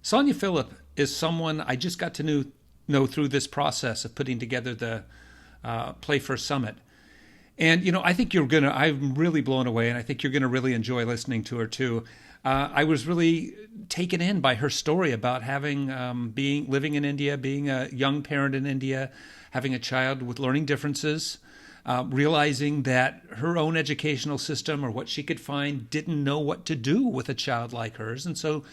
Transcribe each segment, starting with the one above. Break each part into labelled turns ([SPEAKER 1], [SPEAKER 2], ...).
[SPEAKER 1] Sonya Phillip is someone I just got to know through this process of putting together the Play First Summit. And, I think I'm really blown away, and I think you're going to really enjoy listening to her too. I was really taken in by her story about living in India, being a young parent in India, having a child with learning differences, realizing that her own educational system or what she could find didn't know what to do with a child like hers. And so,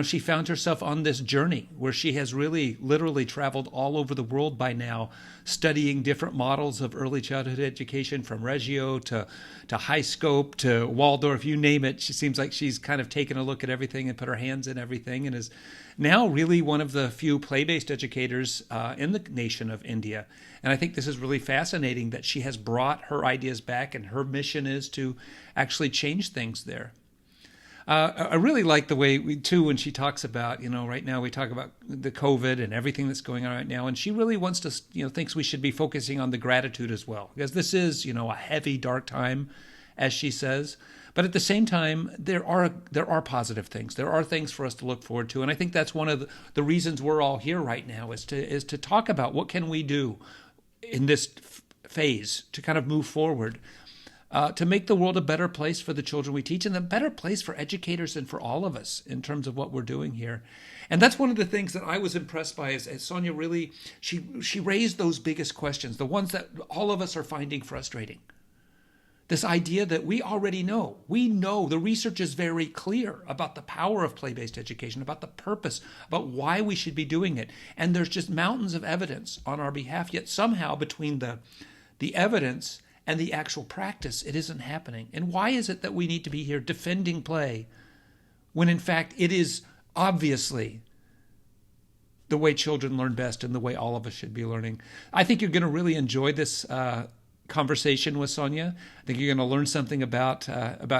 [SPEAKER 1] she found herself on this journey where she has really literally traveled all over the world by now, studying different models of early childhood education from Reggio to High Scope to Waldorf, you name it. She seems like she's kind of taken a look at everything and put her hands in everything, and is now really one of the few play-based educators in the nation of India. And I think this is really fascinating that she has brought her ideas back, and her mission is to actually change things there. I really like the way when she talks about, right now we talk about the COVID and everything that's going on right now. And she really wants to, thinks we should be focusing on the gratitude as well, because this is, a heavy, dark time, as she says. But at the same time, there are positive things. There are things for us to look forward to. And I think that's one of the reasons we're all here right now is to talk about what can we do in this phase to kind of move forward. To make the world a better place for the children we teach, and a better place for educators and for all of us in terms of what we're doing here. And that's one of the things that I was impressed by as Sonya really, she raised those biggest questions, the ones that all of us are finding frustrating. This idea that we already know. We know the research is very clear about the power of play-based education, about the purpose, about why we should be doing it. And there's just mountains of evidence on our behalf, yet somehow between the evidence and the actual practice, it isn't happening. And why is it that we need to be here defending play when in fact it is obviously the way children learn best and the way all of us should be learning? I think you're going to really enjoy this conversation with Sonya. I think you're going to learn something about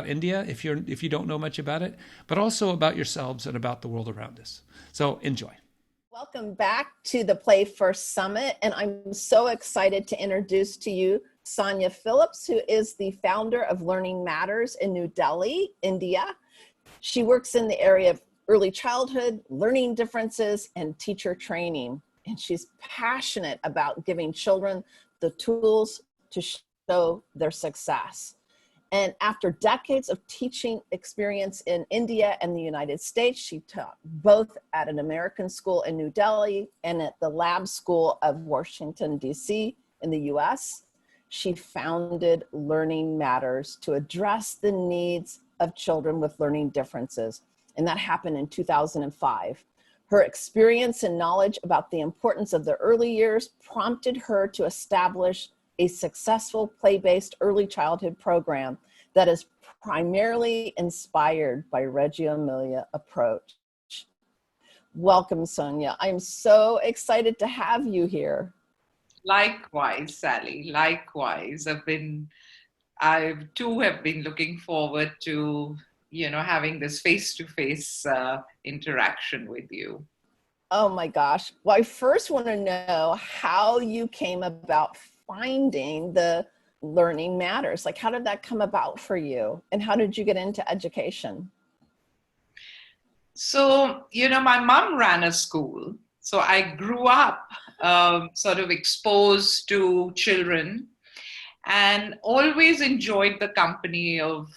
[SPEAKER 1] India if you don't know much about it, but also about yourselves and about the world around us. So enjoy.
[SPEAKER 2] Welcome back to the Play First Summit, and I'm so excited to introduce to you Sonya Phillips, who is the founder of Learning Matters in New Delhi, India. She works in the area of early childhood, learning differences, and teacher training. And she's passionate about giving children the tools to show their success. And after decades of teaching experience in India and the United States, she taught both at an American school in New Delhi and at the Lab School of Washington, D.C. in the U.S. She founded Learning Matters to address the needs of children with learning differences. And that happened in 2005. Her experience and knowledge about the importance of the early years prompted her to establish a successful play-based early childhood program that is primarily inspired by Reggio Emilia approach. Welcome, Sonya. I'm so excited to have you here.
[SPEAKER 3] Likewise, Sally, likewise. I too have been looking forward to, having this face-to-face interaction with you.
[SPEAKER 2] Oh my gosh. Well, I first want to know how you came about finding the Learning Matters. Like, how did that come about for you? And how did you get into education?
[SPEAKER 3] So, my mom ran a school. So I grew up sort of exposed to children and always enjoyed the company of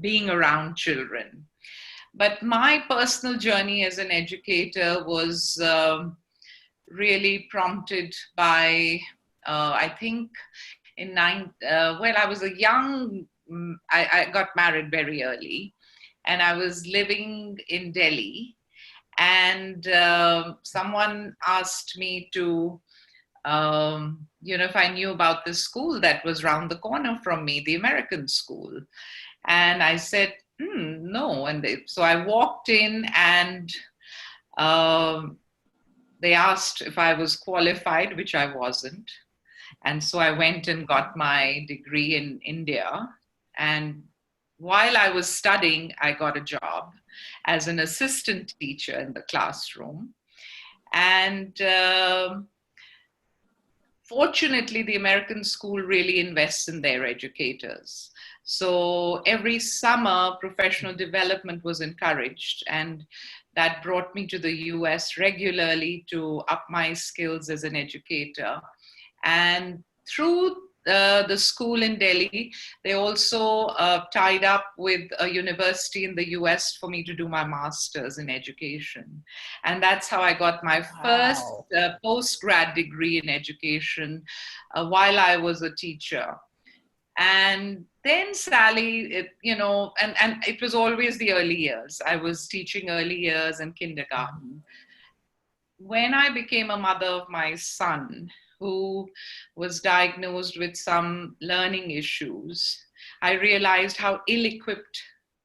[SPEAKER 3] being around children. But my personal journey as an educator was really prompted by, I think, I was a young, I got married very early, and I was living in Delhi. And someone asked me to, if I knew about this school that was around the corner from me, the American school. And I said, no. And so I walked in, and they asked if I was qualified, which I wasn't. And so I went and got my degree in India. And while I was studying, I got a job as an assistant teacher in the classroom. And fortunately, the American school really invests in their educators. So every summer, professional development was encouraged. And that brought me to the US regularly to up my skills as an educator. And through the school in Delhi, they also tied up with a university in the US for me to do my master's in education. And that's how I got my first post-grad degree in education while I was a teacher. And then Sally, and it was always the early years. I was teaching early years and kindergarten. When I became a mother of my son, who was diagnosed with some learning issues, I realized how ill-equipped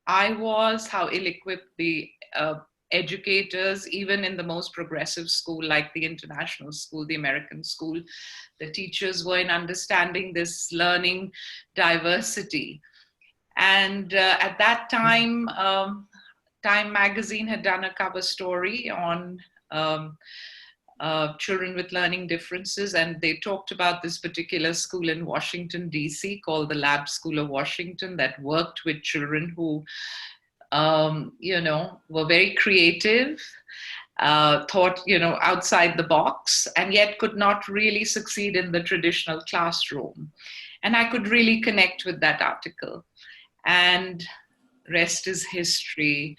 [SPEAKER 3] I was, how ill-equipped the educators, even in the most progressive school like the international school, the American school, the teachers were in understanding this learning diversity. And at that time, Time magazine had done a cover story on children with learning differences, and they talked about this particular school in Washington, D.C. called the Lab School of Washington that worked with children who, were very creative, thought, outside the box, and yet could not really succeed in the traditional classroom. And I could really connect with that article. And rest is history.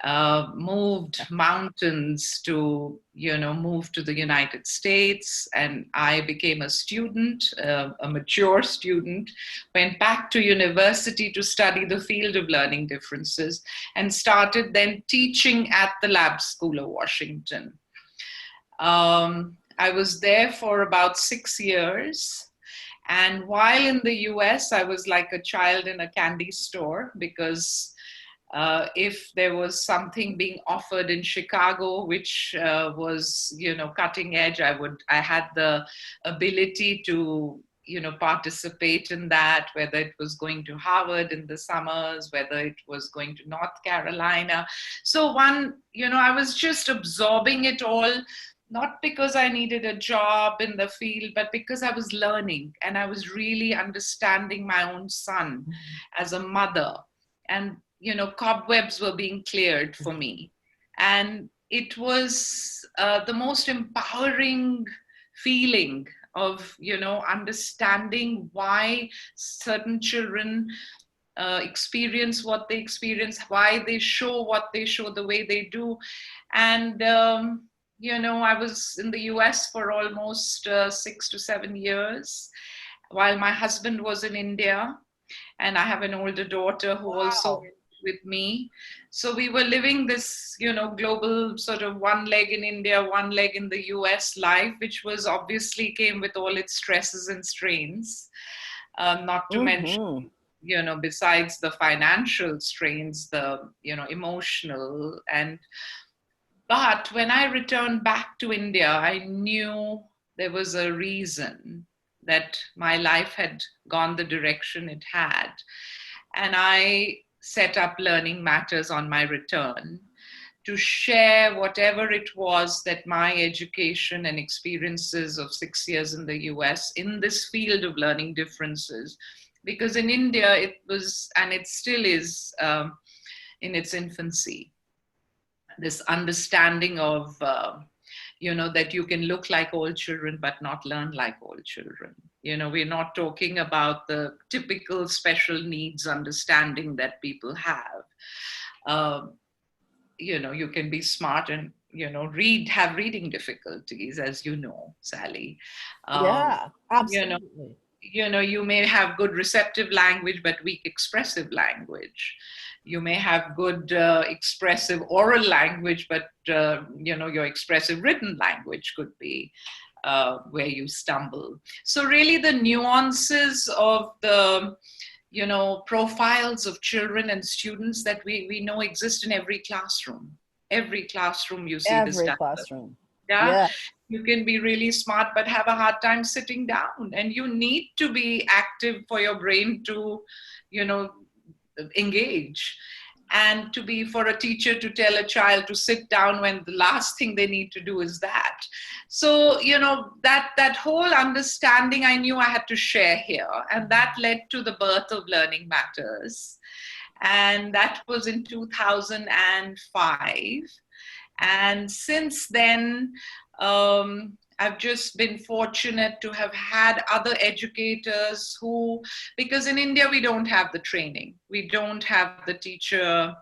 [SPEAKER 3] Moved mountains to, move to the United States. And I became a student, a mature student, went back to university to study the field of learning differences, and started then teaching at the Lab School of Washington. I was there for about 6 years. And while in the US, I was like a child in a candy store, because if there was something being offered in Chicago, which was, cutting edge, I had the ability to, participate in that, whether it was going to Harvard in the summers, whether it was going to North Carolina. So I was just absorbing it all, not because I needed a job in the field, but because I was learning, and I was really understanding my own son as a mother. And cobwebs were being cleared for me. And it was the most empowering feeling of, understanding why certain children experience what they experience, why they show what they show the way they do. And, I was in the US for almost 6 to 7 years, while my husband was in India. And I have an older daughter who also with me. So we were living this, global sort of one leg in India, one leg in the US life, which was obviously came with all its stresses and strains, not to mention, besides the financial strains, the, emotional. But when I returned back to India, I knew there was a reason that my life had gone the direction it had. And I set up Learning Matters on my return to share whatever it was that my education and experiences of 6 years in the US in this field of learning differences, because in India it was, and it still is in its infancy, this understanding of, that you can look like all children but not learn like all children. We're not talking about the typical special needs understanding that people have. You can be smart and, have reading difficulties, as you know, Sally.
[SPEAKER 2] Yeah, absolutely.
[SPEAKER 3] You may have good receptive language, but weak expressive language. You may have good expressive oral language, but, your expressive written language could be where you stumble. So really the nuances of the, profiles of children and students that we know exist in every classroom. Every classroom you see this.
[SPEAKER 2] Every classroom.
[SPEAKER 3] Yeah. You can be really smart, but have a hard time sitting down. And you need to be active for your brain to, engage. And to be for a teacher to tell a child to sit down when the last thing they need to do is that. So, that whole understanding I knew I had to share here. And that led to the birth of Learning Matters. And that was in 2005. And since then, I've just been fortunate to have had other educators who, because in India, we don't have the training. We don't have the teacher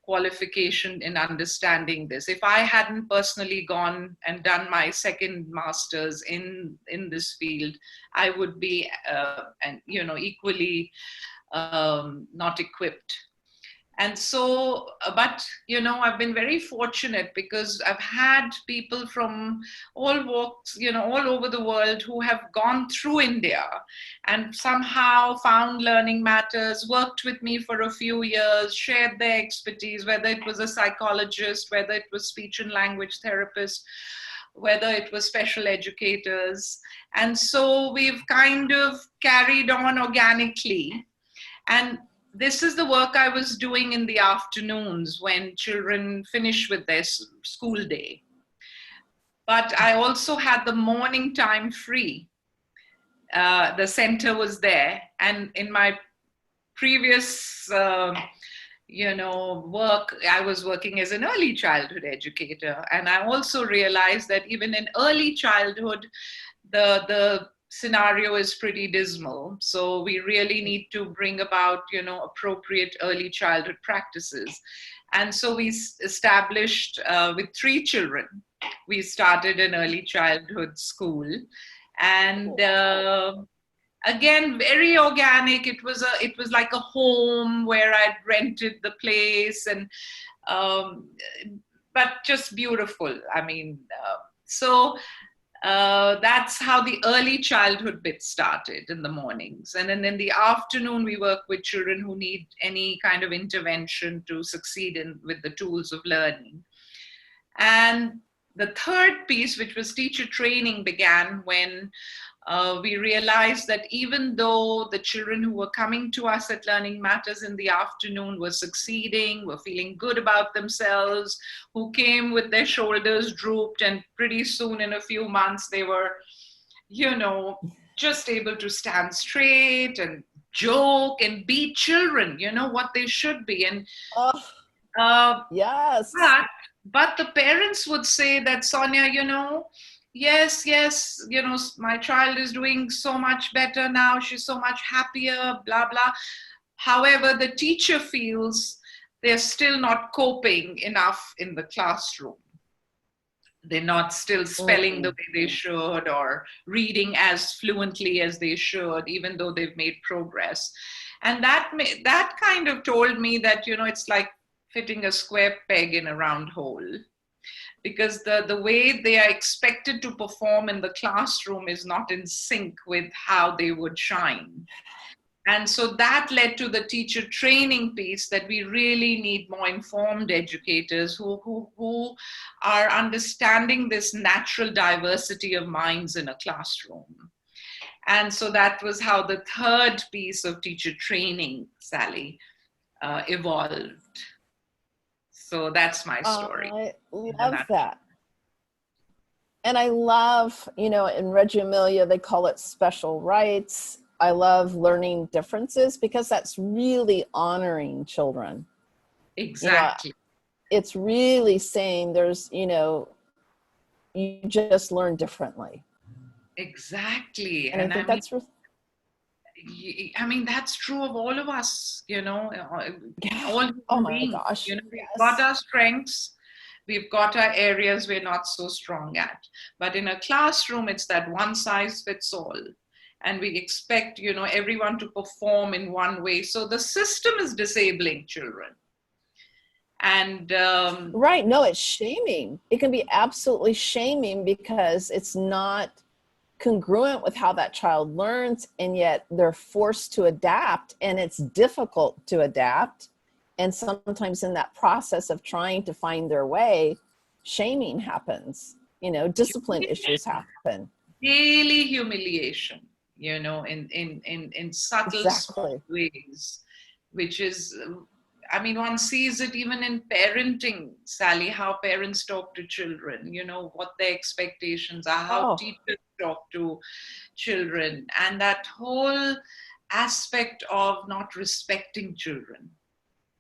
[SPEAKER 3] qualification in understanding this. If I hadn't personally gone and done my second master's in this field, I would be, equally not equipped. And so, but I've been very fortunate because I've had people from all walks, all over the world who have gone through India and somehow found Learning Matters, worked with me for a few years, shared their expertise, whether it was a psychologist, whether it was speech and language therapist, whether it was special educators. And so we've kind of carried on organically. And this is the work I was doing in the afternoons when children finish with their school day. But I also had the morning time free. The center was there. And in my previous, work, I was working as an early childhood educator. And I also realized that even in early childhood, the scenario is pretty dismal. So we really need to bring about, appropriate early childhood practices. And so we established with 3 children, we started an early childhood school. And again, very organic. It was like a home where I'd rented the place, and but just beautiful. I mean, that's how the early childhood bit started in the mornings. And then in the afternoon, we work with children who need any kind of intervention to succeed with the tools of learning. And the third piece, which was teacher training, began when we realized that even though the children who were coming to us at Learning Matters in the afternoon were succeeding, were feeling good about themselves, who came with their shoulders drooped, and pretty soon in a few months they were, just able to stand straight and joke and be children, what they should be. And
[SPEAKER 2] yes.
[SPEAKER 3] But the parents would say that, Sonya, yes, my child is doing so much better now. She's so much happier, blah, blah. However, the teacher feels they're still not coping enough in the classroom. They're not still spelling the way they should or reading as fluently as they should, even though they've made progress. And that kind of told me that, it's like fitting a square peg in a round hole. Because the way they are expected to perform in the classroom is not in sync with how they would shine. And so that led to the teacher training piece, that we really need more informed educators who are understanding this natural diversity of minds in a classroom. And so that was how the third piece of teacher training, Sally, evolved. So that's my story.
[SPEAKER 2] I love that. And I love, in Reggio Emilia, they call it special rights. I love learning differences because that's really honoring children.
[SPEAKER 3] Exactly.
[SPEAKER 2] It's really saying there's, you just learn differently.
[SPEAKER 3] Exactly.
[SPEAKER 2] And I think that's
[SPEAKER 3] that's true of all of us, all
[SPEAKER 2] oh my
[SPEAKER 3] beings.
[SPEAKER 2] gosh.
[SPEAKER 3] We've got our strengths, we've got our areas we're not so strong at. But in a classroom, it's that one size fits all. And we expect, everyone to perform in one way. So the system is disabling children. And
[SPEAKER 2] right. No, it's shaming. It can be absolutely shaming because it's not congruent with how that child learns, and yet they're forced to adapt, and it's difficult to adapt. And sometimes in that process of trying to find their way, shaming happens, discipline issues happen.
[SPEAKER 3] Daily humiliation, in subtle small ways, which is, one sees it even in parenting, Sally, how parents talk to children, what their expectations are, how teachers talk to children, and that whole aspect of not respecting children,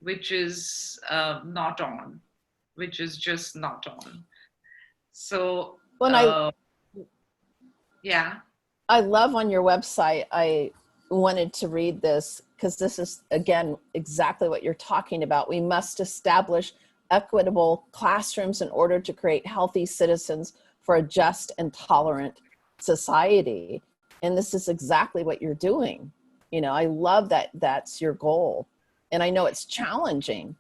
[SPEAKER 3] which is not on. which is just not on. So,
[SPEAKER 2] When
[SPEAKER 3] yeah.
[SPEAKER 2] I love on your website, I wanted to read this because this is, again, exactly what you're talking about. We must establish equitable classrooms in order to create healthy citizens for a just and tolerant society. And this is exactly what you're doing. You know, I love that that's your goal. And I know it's challenging.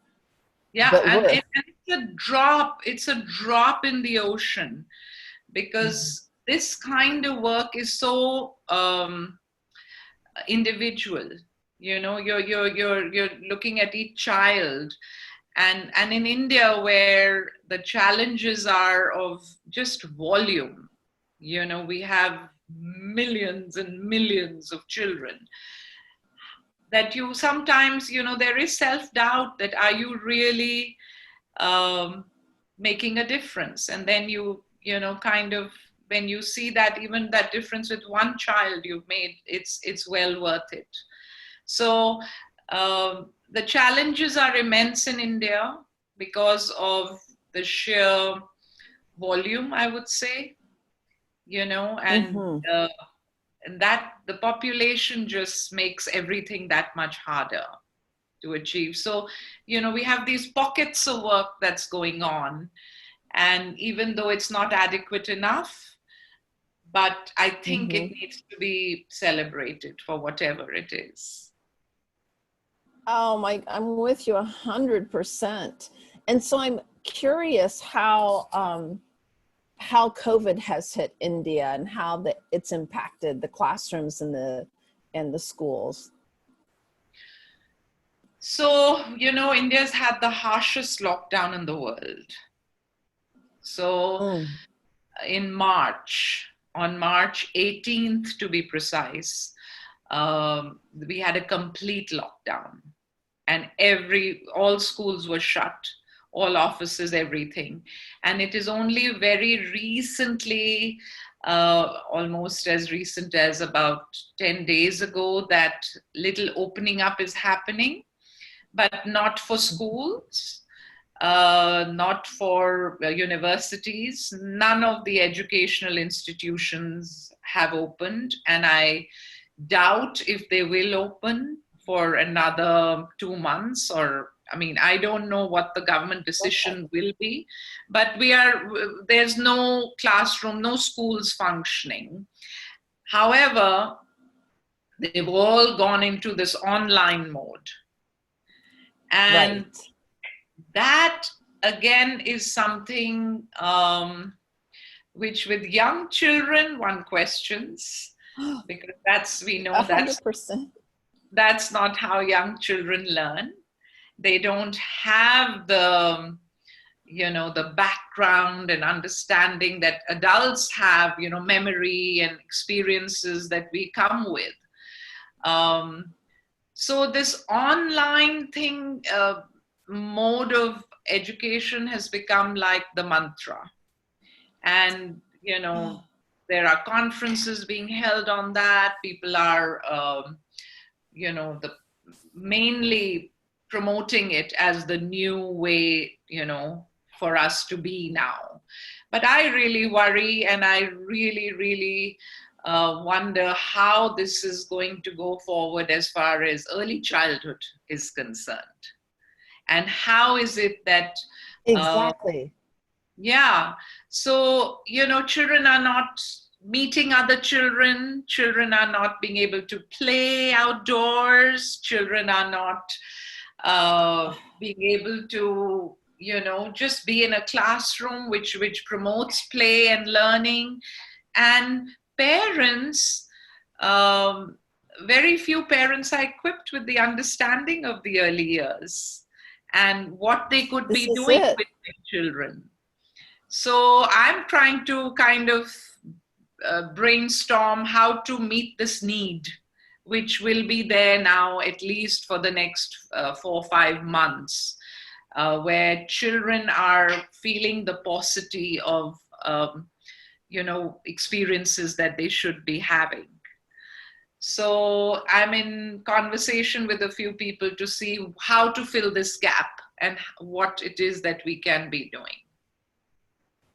[SPEAKER 3] Yeah,
[SPEAKER 2] But
[SPEAKER 3] and it's a drop in the ocean, because this kind of work is so individual. You know, you're looking at each child, and in India, where the challenges are of just volume, you know, we have millions and millions of children, that you sometimes, you know, there is self-doubt that are you really making a difference? And then you know, kind of, when you see that even that difference with one child you've made, it's well worth it. So the challenges are immense in India because of the sheer volume, I would say, you know, and that the population just makes everything that much harder to achieve. So, you know, we have these pockets of work that's going on, and even though it's not adequate enough, but I think it needs to be celebrated for whatever it is.
[SPEAKER 2] Oh my, I'm with you 100%. And so I'm curious how COVID has hit India and how it's impacted the classrooms and the schools.
[SPEAKER 3] So, you know, India's had the harshest lockdown in the world. So in March, on March 18th to be precise, we had a complete lockdown, and all schools were shut, all offices, everything. And it is only very recently, almost as recent as about 10 days ago, that little opening up is happening, but not for schools, not for universities. None of the educational institutions have opened, and I doubt if they will open for another 2 months, or I mean, I don't know what the government decision will be, but there's no classroom, no schools functioning. However, they've all gone into this online mode. And that again is something which with young children one questions, because we know
[SPEAKER 2] 100%.
[SPEAKER 3] That's not how young children learn. They don't have the, you know, the background and understanding that adults have, you know, memory and experiences that we come with. So this online thing, mode of education has become like the mantra. And, you know, there are conferences being held on that. People are, you know, mainly promoting it as the new way, you know, for us to be now. But I really worry, and I really, really wonder how this is going to go forward as far as early childhood is concerned. And how is it that...
[SPEAKER 2] Exactly.
[SPEAKER 3] Yeah. So, you know, children are not meeting other children. Children are not being able to play outdoors. Children are not being able to, you know, just be in a classroom which promotes play and learning. And parents, very few parents are equipped with the understanding of the early years and what they could be doing with their children. So I'm trying to kind of brainstorm how to meet this need, which will be there now at least for the next 4 or 5 months, where children are feeling the paucity of, you know, experiences that they should be having. So I'm in conversation with a few people to see how to fill this gap, and what it is that we can be doing.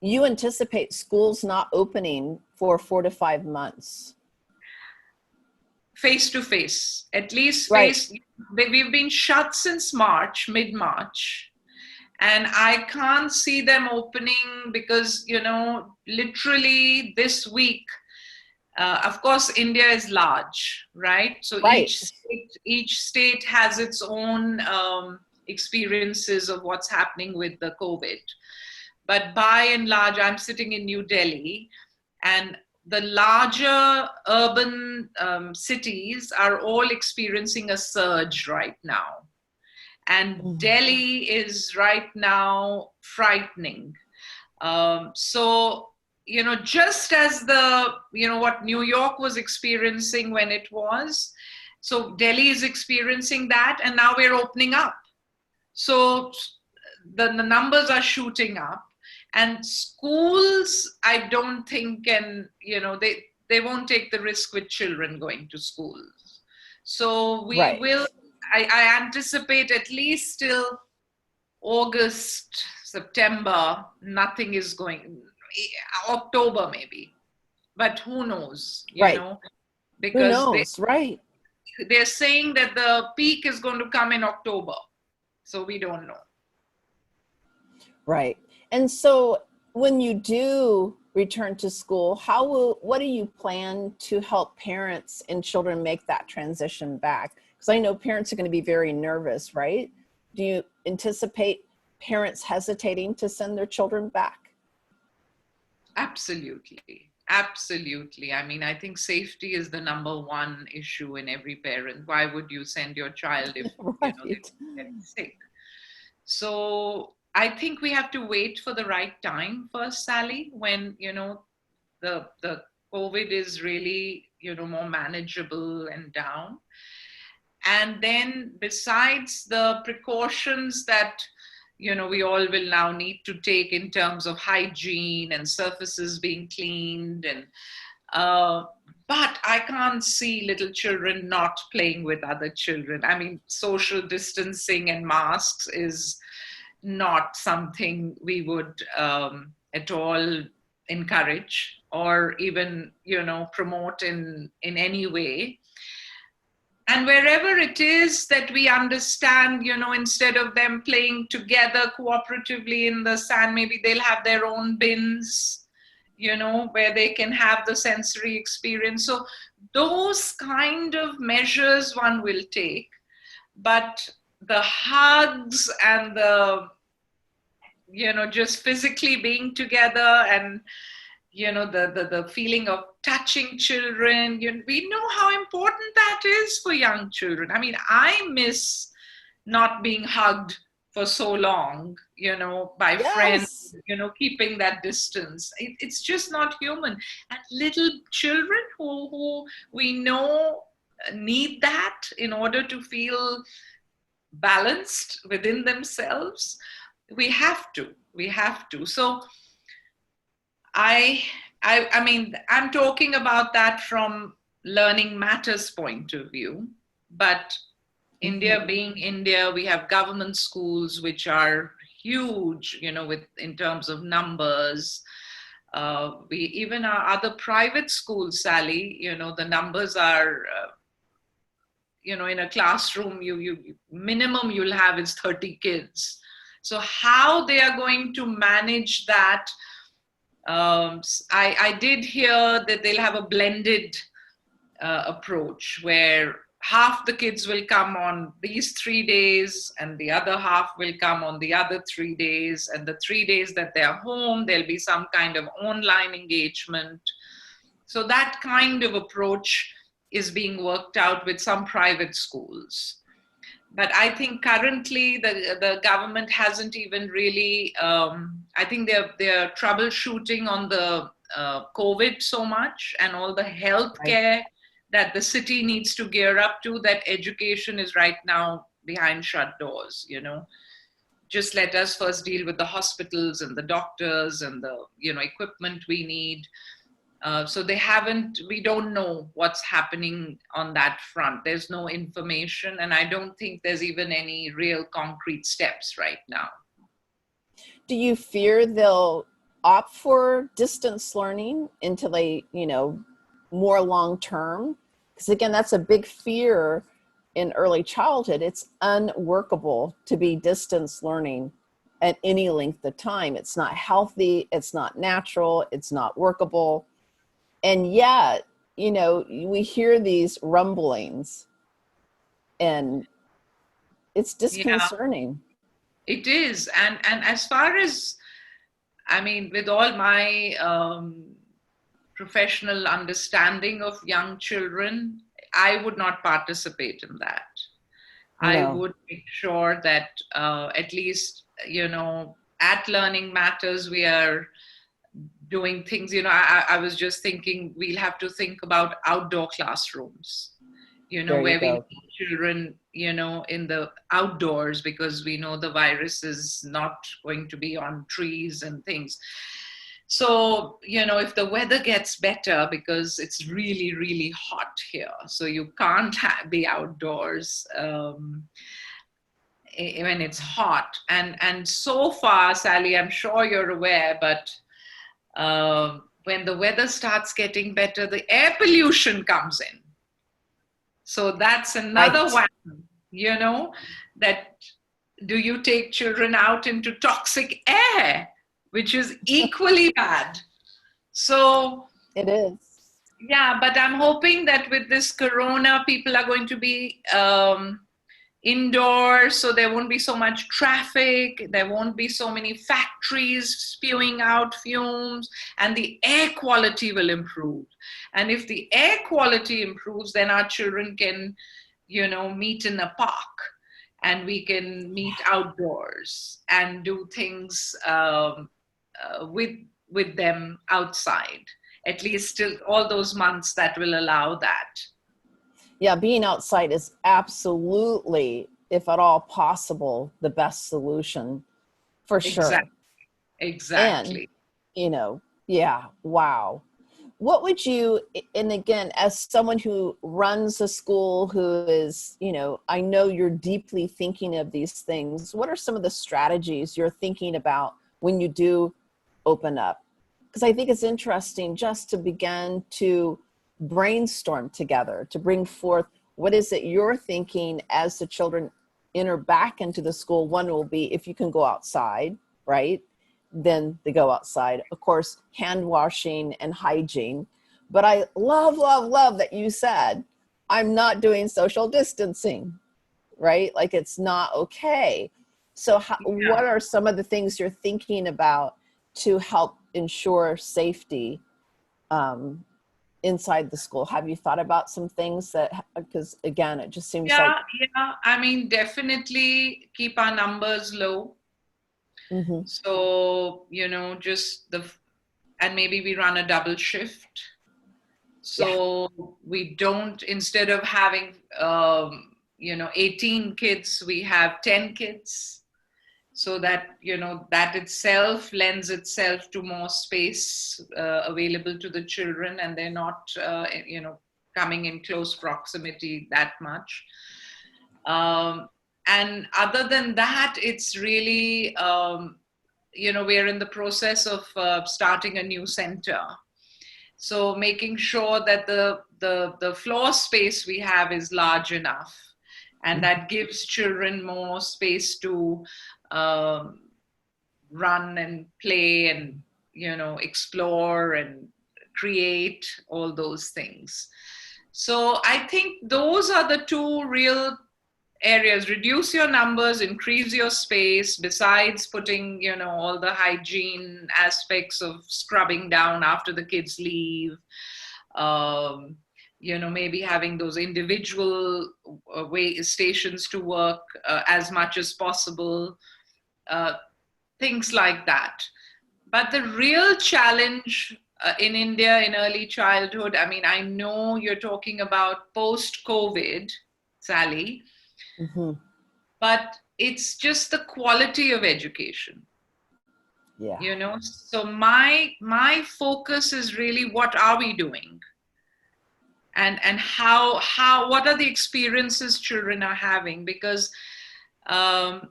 [SPEAKER 2] You anticipate schools not opening for 4 to 5 months.
[SPEAKER 3] Face to face, at least
[SPEAKER 2] Right.
[SPEAKER 3] we've been shut since March, mid-March, and I can't see them opening because, literally this week, of course, India is large, right? So
[SPEAKER 2] Right.
[SPEAKER 3] each state has its own experiences of what's happening with the COVID. But by and large, I'm sitting in New Delhi, and the larger urban cities are all experiencing a surge right now. And Delhi is right now frightening. So, just as what New York was experiencing when it was, so Delhi is experiencing that, and now we're opening up. So the numbers are shooting up. And schools, I don't think they won't take the risk with children going to schools. So we will, I anticipate at least till August, September, nothing is going, October maybe, but who knows, because
[SPEAKER 2] who knows, right?
[SPEAKER 3] They're saying that the peak is going to come in October. So we don't know.
[SPEAKER 2] Right. And so when you do return to school, what do you plan to help parents and children make that transition back? Because I know parents are going to be very nervous, right? Do you anticipate parents hesitating to send their children back?
[SPEAKER 3] Absolutely. Absolutely. I mean, I think safety is the number one issue in every parent. Why would you send your child if
[SPEAKER 2] right.
[SPEAKER 3] they're getting sick? So I think we have to wait for the right time first, Sally, when, the COVID is really, more manageable and down. And then besides the precautions that, we all will now need to take in terms of hygiene and surfaces being cleaned, and but I can't see little children not playing with other children. I mean, social distancing and masks is not something we would at all encourage or even, promote in any way. And wherever it is that we understand, instead of them playing together cooperatively in the sand, maybe they'll have their own bins, where they can have the sensory experience. So those kind of measures one will take. But the hugs and the, just physically being together and, the feeling of touching children, we know how important that is for young children. I mean, I miss not being hugged for so long, by friends, keeping that distance. It's just not human. And little children who we know need that in order to feel balanced within themselves. We have to. So I mean, I'm talking about that from Learning Matters point of view, but India being India, we have government schools which are huge, in terms of numbers. We even our other private schools, Sally, the numbers are, in a classroom, you minimum you'll have is 30 kids. So how they are going to manage that? I did hear that they'll have a blended approach where half the kids will come on these 3 days and the other half will come on the other 3 days. And the 3 days that they're home, there'll be some kind of online engagement. So that kind of approach is being worked out with some private schools. But I think currently the government hasn't even really, I think they're troubleshooting on the COVID so much and all the healthcare that the city needs to gear up to, that education is right now behind shut doors, Just let us first deal with the hospitals and the doctors and the, equipment we need. So we don't know what's happening on that front. There's no information, and I don't think there's even any real concrete steps right now.
[SPEAKER 2] Do you fear they'll opt for distance learning until they, more long term? Because again, that's a big fear in early childhood. It's unworkable to be distance learning at any length of time. It's not healthy, it's not natural, it's not workable. And yet, we hear these rumblings and it's disconcerting.
[SPEAKER 3] Yeah, it is. And as far as, I mean, with all my professional understanding of young children, I would not participate in that.
[SPEAKER 2] No.
[SPEAKER 3] I would make sure that at least, at Learning Matters, we are doing things, I was just thinking we'll have to think about outdoor classrooms, where we need children, in the outdoors, because we know the virus is not going to be on trees and things. So, if the weather gets better, because it's really, really hot here, so you can't be outdoors when it's hot. And so far, Sally, I'm sure you're aware, but when the weather starts getting better, the air pollution comes in. So that's another one, that do you take children out into toxic air, which is equally bad. So
[SPEAKER 2] it is.
[SPEAKER 3] Yeah, but I'm hoping that with this corona, people are going to be indoors, so there won't be so much traffic, there won't be so many factories spewing out fumes, and the air quality will improve. And if the air quality improves, then our children can, meet in a park, and we can meet outdoors and do things with them outside, at least till all those months that will allow that.
[SPEAKER 2] Yeah, being outside is absolutely, if at all possible, the best solution for sure.
[SPEAKER 3] Exactly.
[SPEAKER 2] And, yeah, wow. What would you, and again, as someone who runs a school, who is, I know you're deeply thinking of these things. What are some of the strategies you're thinking about when you do open up? Because I think it's interesting just to begin to brainstorm together, to bring forth what is it you're thinking as the children enter back into the school. One will be, if you can go outside, right? Then they go outside. Of course, hand washing and hygiene. But I love, love, love that you said, I'm not doing social distancing, right? Like it's not okay. So what are some of the things you're thinking about to help ensure safety inside the school? Have you thought about some things that, because again, it just seems like.
[SPEAKER 3] Yeah. I mean, definitely keep our numbers low. Mm-hmm. So, just and maybe we run a double shift. So we don't, instead of having, 18 kids, we have 10 kids. So that, that itself lends itself to more space available to the children, and they're not, coming in close proximity that much. And other than that, it's really, we're in the process of starting a new center. So making sure that the floor space we have is large enough, and that gives children more space to run and play and, explore and create, all those things. So I think those are the two real areas: reduce your numbers, increase your space, besides putting, all the hygiene aspects of scrubbing down after the kids leave, maybe having those individual stations to work as much as possible, things like that. But the real challenge in India in early childhood, I mean, I know you're talking about post-COVID, Sally, but it's just the quality of education.
[SPEAKER 2] Yeah.
[SPEAKER 3] So my focus is really, what are we doing, and how what are the experiences children are having, because um,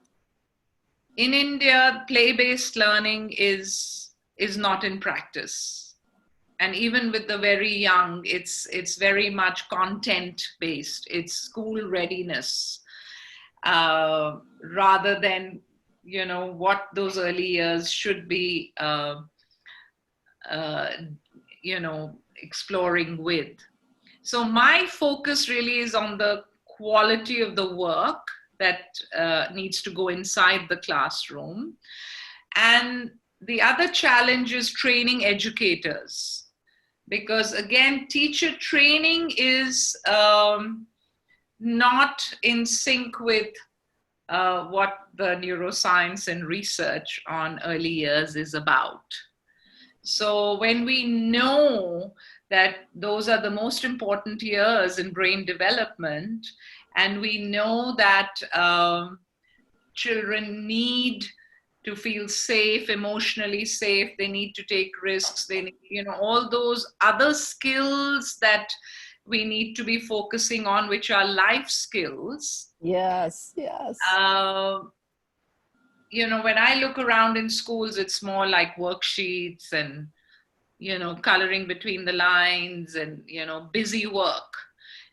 [SPEAKER 3] in India, play-based learning is not in practice. And even with the very young, it's very much content based. It's school readiness, rather than what those early years should be, uh, exploring with. So my focus really is on the quality of the work that needs to go inside the classroom. And the other challenge is training educators, because again, teacher training is not in sync with what the neuroscience and research on early years is about. So when we know that those are the most important years in brain development, and we know that children need to feel safe, emotionally safe, they need to take risks, they need, all those other skills that we need to be focusing on, which are life skills.
[SPEAKER 2] Yes, yes.
[SPEAKER 3] When I look around in schools, it's more like worksheets and, coloring between the lines and, busy work.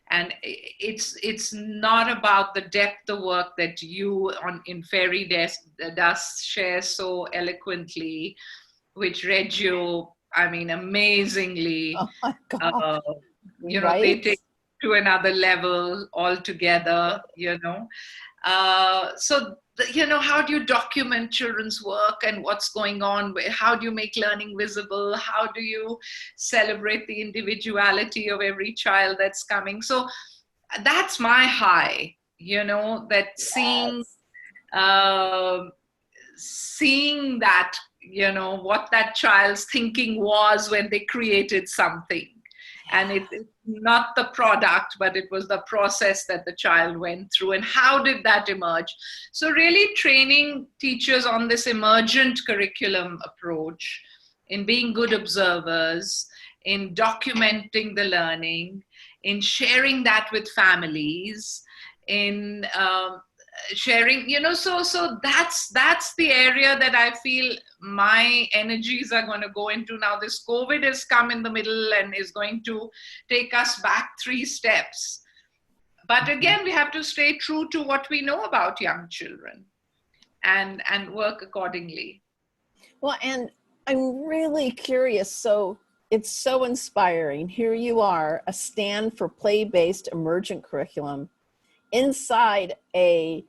[SPEAKER 3] And it's not about the depth of work that you in Fairy Dust share so eloquently, which Reggio, I mean, amazingly,
[SPEAKER 2] Oh my God.
[SPEAKER 3] they
[SPEAKER 2] Right?
[SPEAKER 3] take to another level altogether, how do you document children's work and what's going on? How do you make learning visible? How do you celebrate the individuality of every child that's coming? So that's my high, that
[SPEAKER 2] Yes.
[SPEAKER 3] seeing that, what that child's thinking was when they created something. And it's not the product, but it was the process that the child went through. And how did that emerge? So really training teachers on this emergent curriculum approach, in being good observers, in documenting the learning, in sharing that with families, in sharing, so that's the area that I feel my energies are going to go into. Now this COVID has come in the middle and is going to take us back 3 steps, but again we have to stay true to what we know about young children and work accordingly.
[SPEAKER 2] Well, and I'm really curious. So it's so inspiring. Here you are, a stand for play-based emergent curriculum inside a,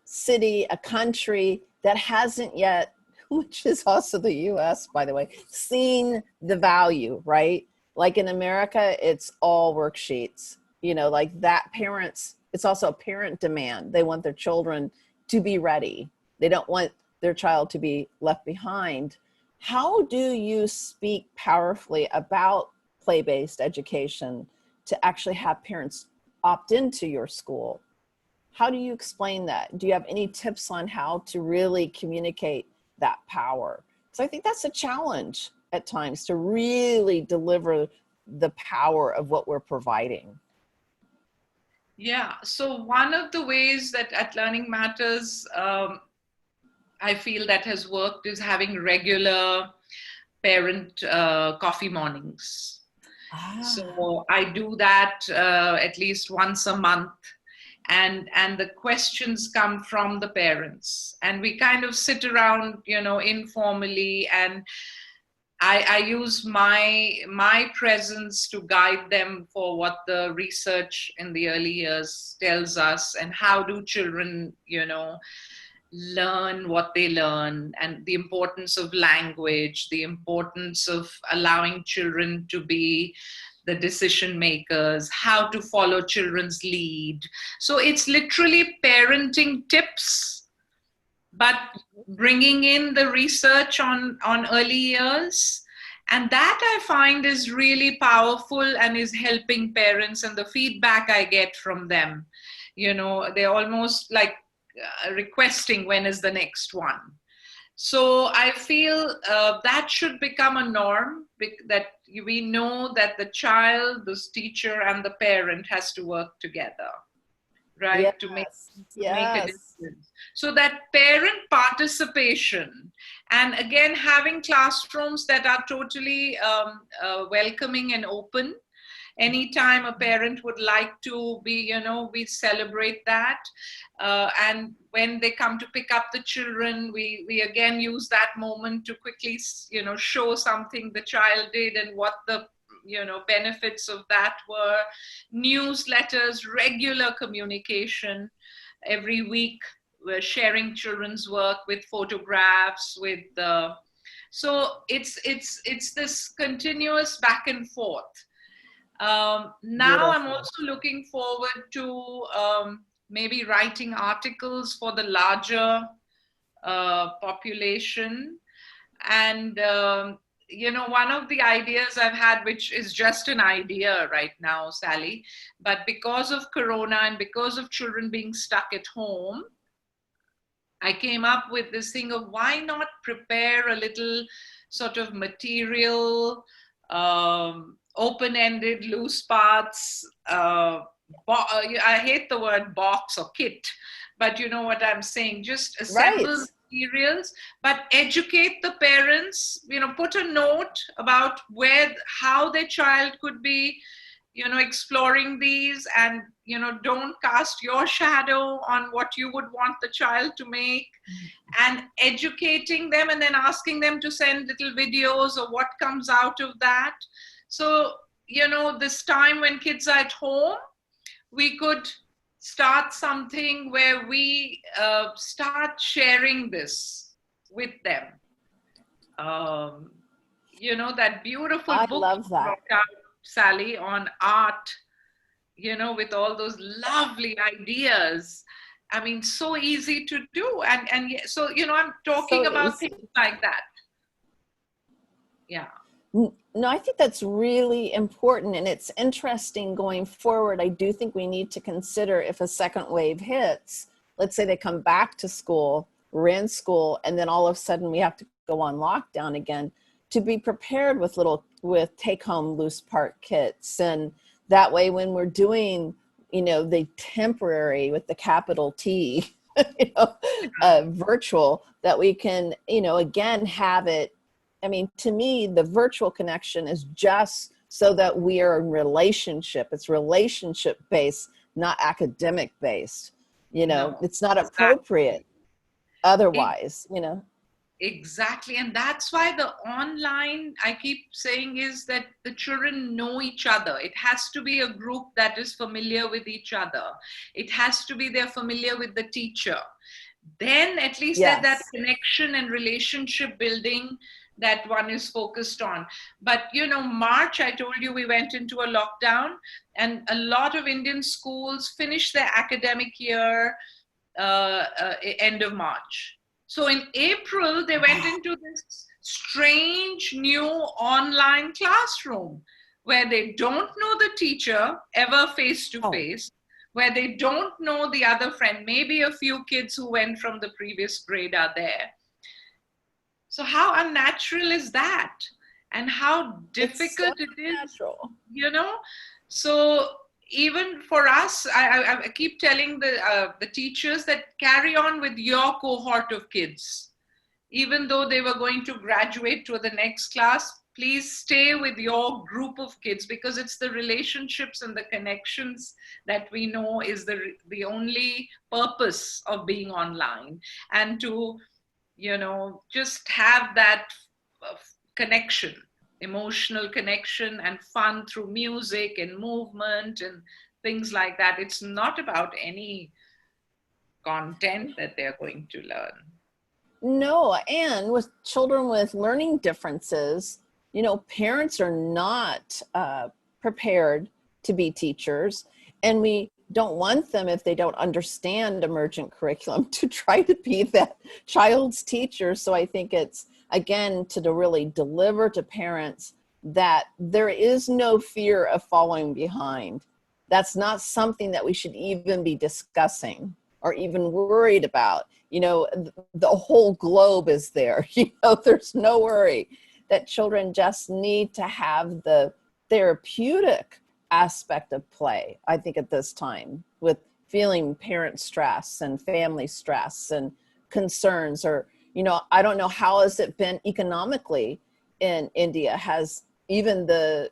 [SPEAKER 2] city, a country that hasn't yet, which is also the US, by the way, seen the value, right? Like in America, it's all worksheets, like that parents, it's also a parent demand. They want their children to be ready. They don't want their child to be left behind. How do you speak powerfully about play-based education to actually have parents opt into your school? How do you explain that? Do you have any tips on how to really communicate that power? Because I think that's a challenge at times, to really deliver the power of what we're providing.
[SPEAKER 3] Yeah, so one of the ways that at Learning Matters, I feel that has worked is having regular parent coffee mornings. So I do that at least once a month, and the questions come from the parents, and we kind of sit around, informally, and I use my presence to guide them for what the research in the early years tells us, and how do children, learn what they learn, and the importance of language, the importance of allowing children to be the decision makers, how to follow children's lead. So it's literally parenting tips, but bringing in the research on early years. And that I find is really powerful and is helping parents, and the feedback I get from them, they're almost like requesting when is the next one. So I feel that should become a norm, that we know that the child, the teacher, and the parent has to work together, right?
[SPEAKER 2] Yes,
[SPEAKER 3] To make a
[SPEAKER 2] yes.
[SPEAKER 3] difference. So that parent participation, and again, having classrooms that are totally welcoming and open. Anytime a parent would like to be, we celebrate that. And when they come to pick up the children, we again use that moment to quickly, show something the child did and what the benefits of that were. Newsletters, regular communication every week. We're sharing children's work with photographs, with the so it's this continuous back and forth. Now I'm
[SPEAKER 2] Beautiful.
[SPEAKER 3] also looking forward to maybe writing articles for the larger population. And, one of the ideas I've had, which is just an idea right now, Sally, but because of Corona and because of children being stuck at home, I came up with this thing of why not prepare a little sort of material, open-ended, loose parts. I hate the word box or kit, but you know what I'm saying. Just
[SPEAKER 2] Right.
[SPEAKER 3] assemble materials, but educate the parents. Put a note about how their child could be exploring these, and don't cast your shadow on what you would want the child to make, and educating them, and then asking them to send little videos of what comes out of that. So this time when kids are at home, we could start something where we start sharing this with them. That beautiful
[SPEAKER 2] I
[SPEAKER 3] book
[SPEAKER 2] love
[SPEAKER 3] you
[SPEAKER 2] that.
[SPEAKER 3] brought out, Sally, on art, with all those lovely ideas. I mean, so easy to do. So, I'm talking
[SPEAKER 2] So
[SPEAKER 3] about
[SPEAKER 2] easy.
[SPEAKER 3] things like that. Yeah.
[SPEAKER 2] No, I think that's really important. And it's interesting going forward. I do think we need to consider if a second wave hits, let's say they come back to school, we're in school, and then all of a sudden we have to go on lockdown again, to be prepared with take-home loose part kits. And that way when we're doing, the temporary with the capital T, virtual, that we can, again, have it. I mean, to me, the virtual connection is just so that we are in relationship. It's relationship based, not academic based.
[SPEAKER 3] No,
[SPEAKER 2] It's not
[SPEAKER 3] exactly.
[SPEAKER 2] appropriate otherwise.
[SPEAKER 3] Exactly. And that's why the online, I keep saying, is that the children know each other. It has to be a group that is familiar with each other. It has to be they're familiar with the teacher. Then at least there's that
[SPEAKER 2] Yes.
[SPEAKER 3] connection and relationship building that one is focused on. But, March, I told you we went into a lockdown, and a lot of Indian schools finished their academic year end of March. So in April, they went into this strange new online classroom where they don't know the teacher ever face to
[SPEAKER 2] Oh,
[SPEAKER 3] face, where they don't know the other friend. Maybe a few kids who went from the previous grade are there. So how unnatural is that? And how
[SPEAKER 2] it's so
[SPEAKER 3] difficult it is,
[SPEAKER 2] natural.
[SPEAKER 3] you know? So even for us, I keep telling the teachers that carry on with your cohort of kids. Even though they were going to graduate to the next class, please stay with your group of kids, because it's the relationships and the connections that we know is the only purpose of being online. And to just have that uh, connection, emotional connection and fun through music and movement and things like that. It's not about any content that they're going to learn.
[SPEAKER 2] No, and with children with learning differences, parents are not prepared to be teachers, and we don't want them, if they don't understand emergent curriculum, to try to be that child's teacher. So I think it's, again, to really deliver to parents that there is no fear of falling behind. That's not something that we should even be discussing. or even worried about. The whole globe is there. There's no worry that children just need to have the therapeutic aspect of play, I think, at this time, with feeling parent stress and family stress and concerns. Or, I don't know, how has it been economically in India? Has even the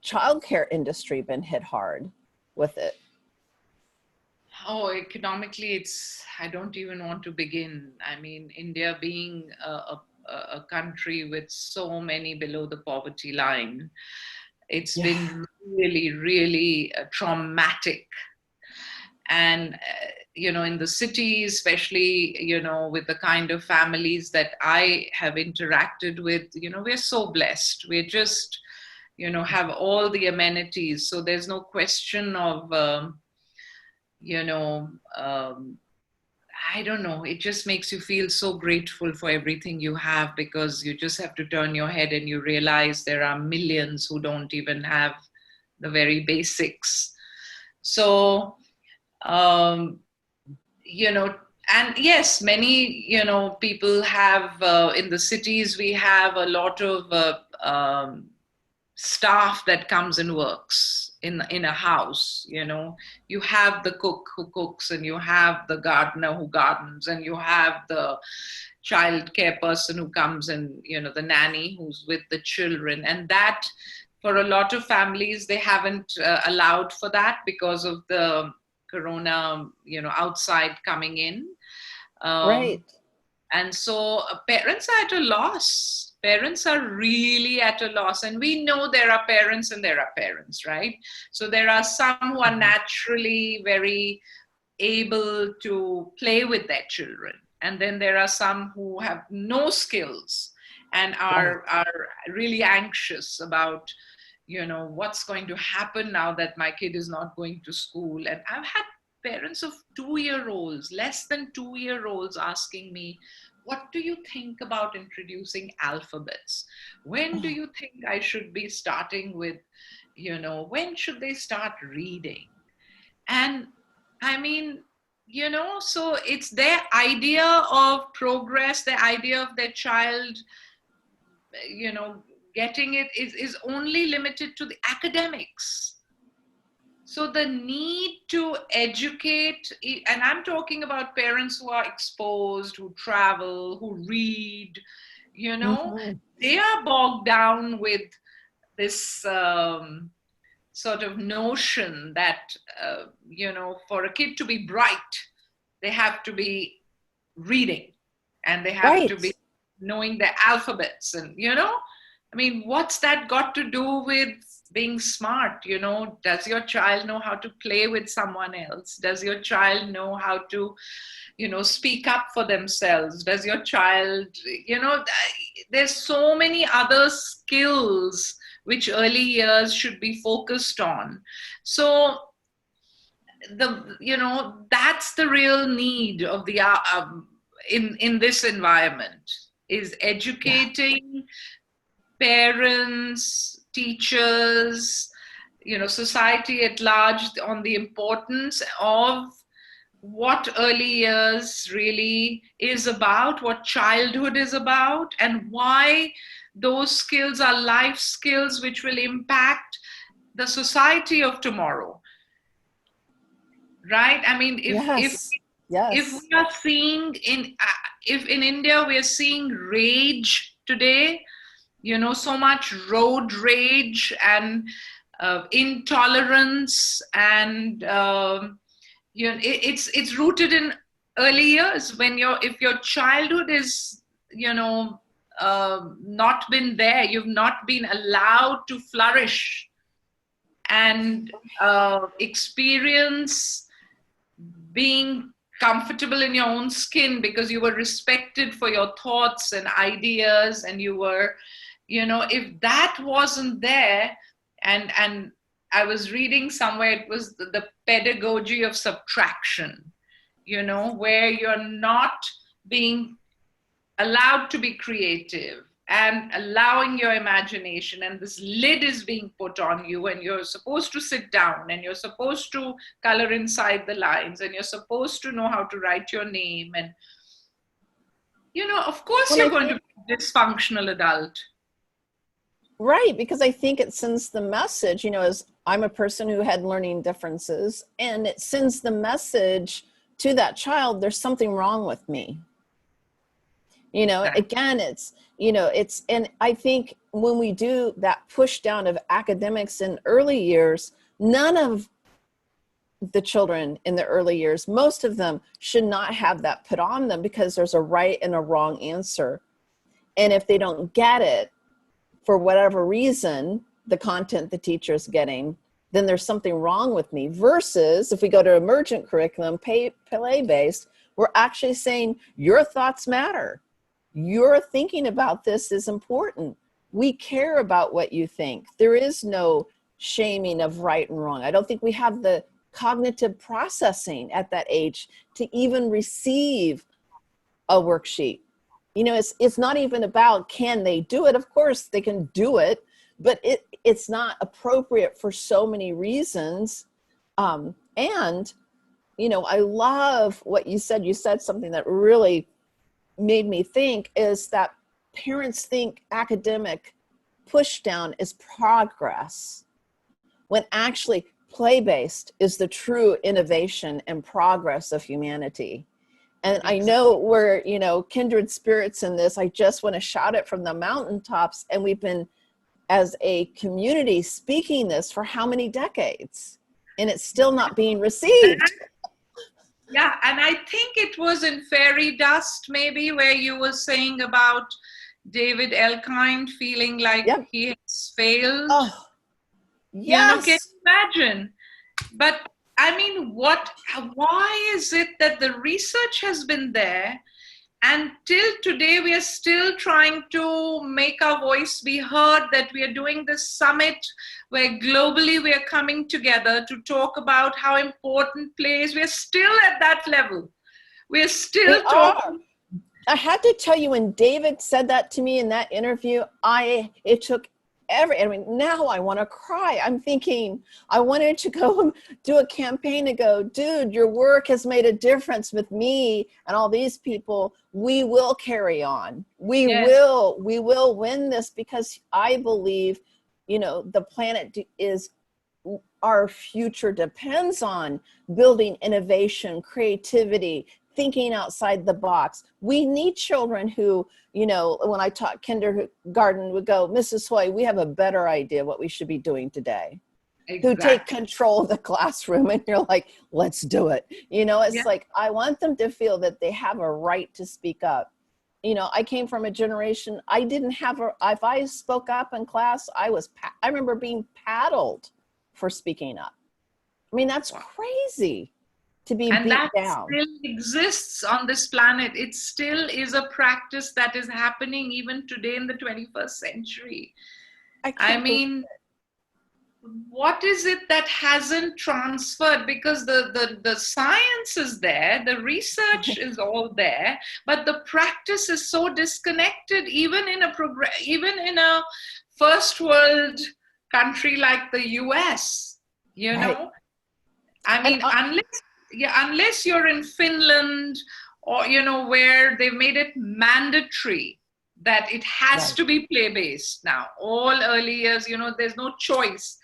[SPEAKER 2] childcare industry been hit hard with it?
[SPEAKER 3] Oh, economically, I don't even want to begin. I mean, India being a country with so many below the poverty line, it's
[SPEAKER 2] Yeah.
[SPEAKER 3] been really, really traumatic. And, in the city, especially, with the kind of families that I have interacted with, we're so blessed. We're just, have all the amenities. So there's no question of, you know, um, I don't know, it just makes you feel so grateful for everything you have, because you just have to turn your head and you realize there are millions who don't even have the very basics. So, um, and yes, many, people have, in the cities, we have a lot of staff that comes and works in a house. You have the cook who cooks, and you have the gardener who gardens, and you have the child care person who comes, and the nanny who's with the children. And that, for a lot of families, they haven't allowed for that because of the corona, outside coming in.
[SPEAKER 2] Right.
[SPEAKER 3] And so parents are at a loss. Parents are really at a loss. And we know there are parents and there are parents, right? So there are some who are naturally very able to play with their children. And then there are some who have no skills and are really anxious about, what's going to happen now that my kid is not going to school. And I've had parents of 2-year-olds, less than 2-year-olds, asking me, what do you think about introducing alphabets? When do you think I should be starting with, when should they start reading? And I mean, so it's their idea of progress, the idea of their child, getting it is only limited to the academics. So the need to educate, and I'm talking about parents who are exposed, who travel, who read, they are bogged down with this sort of notion that, for a kid to be bright, they have to be reading, and they have to be knowing the alphabets. And, I mean, what's that got to do with being smart? Does your child know how to play with someone else? Does your child know how to, speak up for themselves? Does your child, there's so many other skills which early years should be focused on. So that's the real need of the in this environment, is educating parents, teachers, society at large, on the importance of what early years really is about, what childhood is about, and why those skills are life skills which will impact the society of tomorrow. Right? I mean, if we are seeing if in India we are seeing rage today, so much road rage and intolerance, and it's rooted in early years. If your childhood is not been there, you've not been allowed to flourish and experience being comfortable in your own skin, because you were respected for your thoughts and ideas, and you were, if that wasn't there, and I was reading somewhere, it was the pedagogy of subtraction, where you're not being allowed to be creative and allowing your imagination, and this lid is being put on you, and you're supposed to sit down, and you're supposed to color inside the lines, and you're supposed to know how to write your name, and of course
[SPEAKER 2] When
[SPEAKER 3] you're
[SPEAKER 2] I
[SPEAKER 3] going to
[SPEAKER 2] think,
[SPEAKER 3] be a dysfunctional adult.
[SPEAKER 2] right, because I think it sends the message, as I'm a person who had learning differences, and it sends the message to that child, there's something wrong with me. Again, and I think when we do that push down of academics in early years, none of the children in the early years, most of them should not have that put on them, because there's a right and a wrong answer. And if they don't get it for whatever reason, the content the teacher is getting, then there's something wrong with me. Versus if we go to emergent curriculum, play-based, we're actually saying your thoughts matter. Your thinking about this is important. We care about what you think. There is no shaming of right and wrong. I don't think we have the cognitive processing at that age to even receive a worksheet. It's not even about can they do it. Of course they can do it, but it's not appropriate for so many reasons. And I love what you said. You said something that really made me think, is that parents think academic push down is progress, when actually play-based is the true innovation and progress of humanity. And I know we're, kindred spirits in this. I just want to shout it from the mountaintops. And we've been, as a community, speaking this for how many decades? And it's still not being received.
[SPEAKER 3] Yeah, and I think it was in Fairy Dust, maybe, where you were saying about David Elkind feeling like he has failed.
[SPEAKER 2] Oh, yes.
[SPEAKER 3] Can you imagine? But I mean, why is it that the research has been there, and till today we are still trying to make our voice be heard, that we are doing this summit where globally we are coming together to talk about how important play is. We are still at that level. We are still talking.
[SPEAKER 2] I had to tell you, when David said that to me in that interview, it took now I want to cry. I'm thinking I wanted to go do a campaign to go, dude, your work has made a difference with me and all these people. We will carry on. We will win this, because I believe, the planet is, our future depends on building innovation, creativity, thinking outside the box. We need children who, when I taught kindergarten, would go, Mrs. Hoy, we have a better idea what we should be doing today. Exactly. Who take control of the classroom, and you're like, let's do it. It's like, I want them to feel that they have a right to speak up. I came from a generation, I didn't have if I spoke up in class, I remember being paddled for speaking up. I mean, that's crazy. To be beat down. And that
[SPEAKER 3] still exists on this planet. It still is a practice that is happening even today in the 21st century. I mean, what is it that hasn't transferred? Because the science is there, the research is all there, but the practice is so disconnected, even in a first world country like the US,
[SPEAKER 2] Right.
[SPEAKER 3] I mean, unless you're in Finland, or where they've made it mandatory that it has to be play-based now. All early years, there's no choice.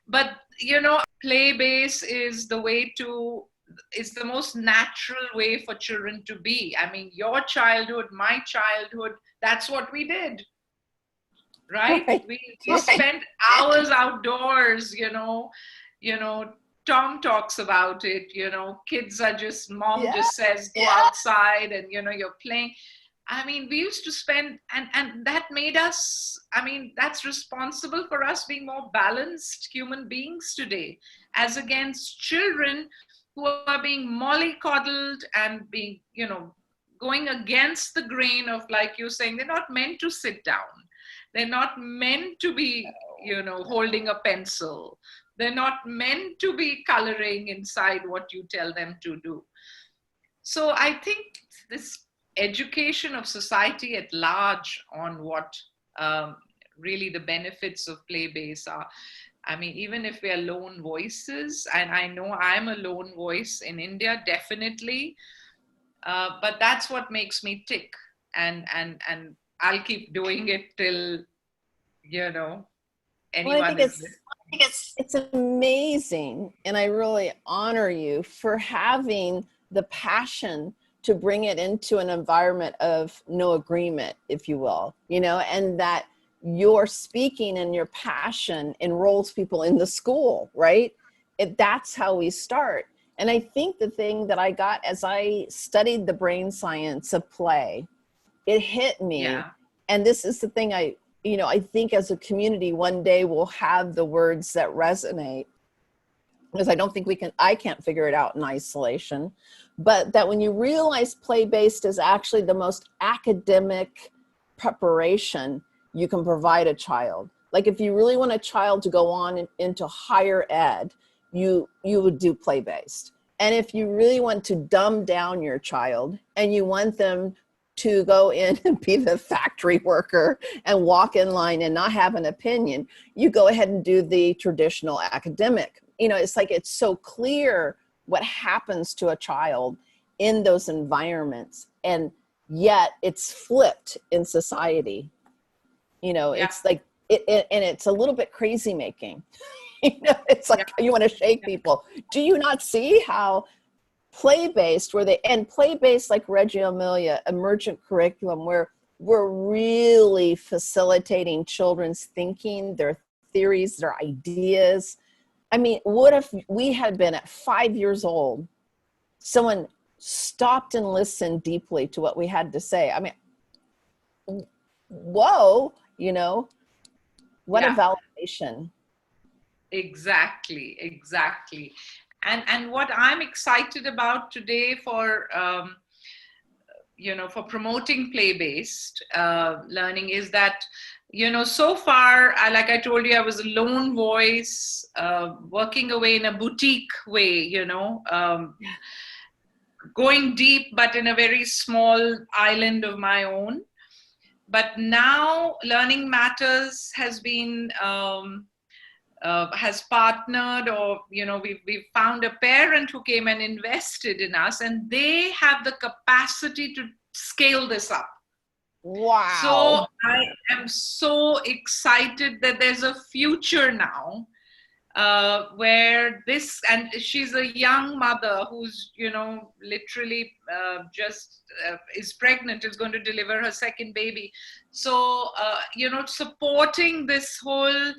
[SPEAKER 3] But play-based is the most natural way for children to be. I mean, your childhood, my childhood, that's what we did. Right? We spent hours outdoors, Tom talks about it, kids are just, mom just says, go outside and, you're playing. I mean, we used to spend, and that made us, that's responsible for us being more balanced human beings today, as against children who are being mollycoddled and being, going against the grain of, like you're saying, they're not meant to sit down. They're not meant to be, holding a pencil. They're not meant to be coloring inside what you tell them to do. So I think this education of society at large on what really the benefits of play-based are. I mean, even if we are lone voices, and I know I'm a lone voice in India, definitely, but that's what makes me tick, and I'll keep doing it till, you know,
[SPEAKER 2] Well, I think
[SPEAKER 3] anyone is listening.
[SPEAKER 2] it's amazing, and I really honor you for having the passion to bring it into an environment of no agreement, if you will, and that your speaking and your passion enrolls people in the school, right? That's how we start. And I think the thing that I got as I studied the brain science of play, it hit me.
[SPEAKER 3] Yeah.
[SPEAKER 2] And this is the thing I think as a community, one day we'll have the words that resonate, because I don't think I can't figure it out in isolation. But that when you realize play-based is actually the most academic preparation you can provide a child. Like if you really want a child to go on into higher ed, you would do play-based. And if you really want to dumb down your child and you want them to go in and be the factory worker and walk in line and not have an opinion, you go ahead and do the traditional academic. It's like it's so clear what happens to a child in those environments, and yet it's flipped in society.
[SPEAKER 3] Yeah.
[SPEAKER 2] It's like and it's a little bit crazy making. It's like you want to shake people. Do you not see how play-based, play-based like Reggio Emilia, emergent curriculum, where we're really facilitating children's thinking, their theories, their ideas. I mean, what if we had been at 5 years old, someone stopped and listened deeply to what we had to say? I mean, whoa, what a validation.
[SPEAKER 3] Exactly. And what I'm excited about today for for promoting play-based learning is that, so far, like I told you, I was a lone voice, working away in a boutique way, going deep, but in a very small island of my own. But now Learning Matters has been has partnered, or we've found a parent who came and invested in us, and they have the capacity to scale this up.
[SPEAKER 2] Wow.
[SPEAKER 3] So I am so excited that there's a future now where this, and she's a young mother who's literally just is pregnant, is going to deliver her second baby. So supporting this whole,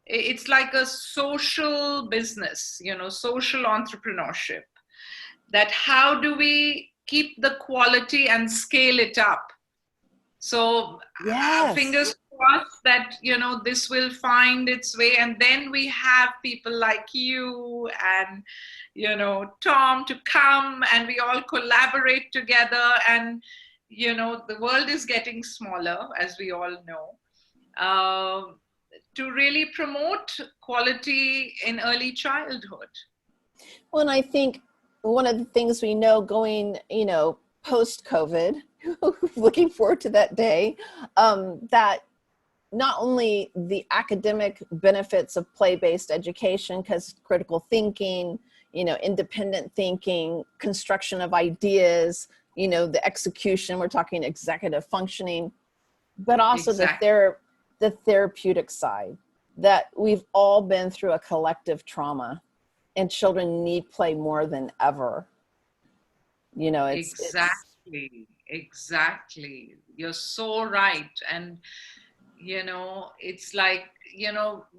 [SPEAKER 3] it's like a social business, social entrepreneurship, that how do we keep the quality and scale it up? So fingers crossed that, this will find its way. And then we have people like you and, Tom to come, and we all collaborate together. And, the world is getting smaller, as we all know, to really promote quality in early childhood.
[SPEAKER 2] Well, and I think one of the things we know going, post-COVID, looking forward to that day, that not only the academic benefits of play-based education, because critical thinking, independent thinking, construction of ideas, the execution, we're talking executive functioning, but also the therapeutic side, that we've all been through a collective trauma, and children need play more than ever.
[SPEAKER 3] Exactly. You're so right. And, it's like,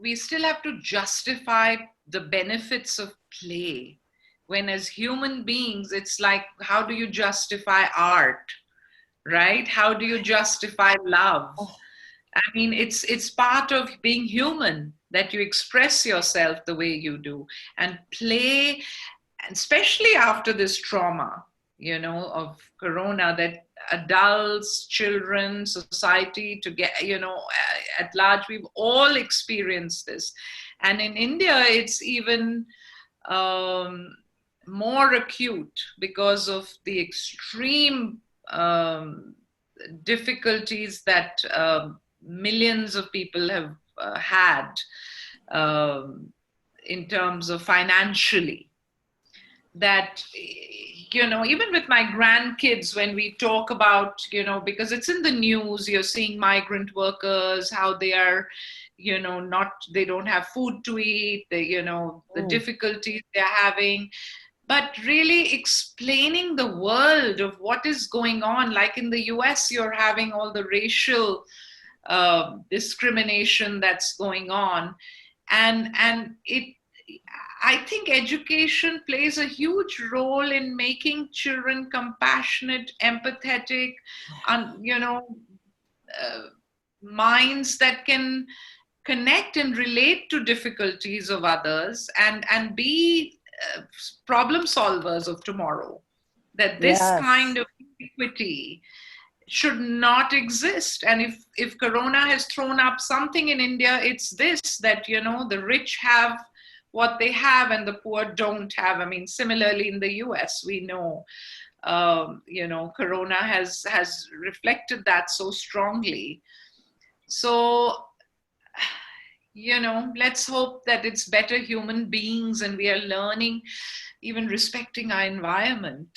[SPEAKER 3] we still have to justify the benefits of play. When as human beings, it's like, how do you justify art, right? How do you justify love? I mean, it's part of being human that you express yourself the way you do. And play, especially after this trauma, of Corona, that adults, children, society, to get, at large, we've all experienced this. And in India, it's even more acute because of the extreme difficulties that millions of people have had um, in terms of financially, that even with my grandkids, when we talk about, because it's in the news, you're seeing migrant workers, how they are, not, they don't have food to eat, the difficulties they're having, but really explaining the world of what is going on. Like in the US, you're having all the racial discrimination that's going on, and it, I think education plays a huge role in making children compassionate, empathetic, and minds that can connect and relate to difficulties of others, and be problem solvers of tomorrow. That this
[SPEAKER 2] Yes.
[SPEAKER 3] kind of equity should not exist. And if corona has thrown up something in India, it's this, that the rich have what they have and the poor don't have. I mean, similarly in the US, we know corona has reflected that so strongly. So let's hope that it's better human beings and we are learning, even respecting our environment.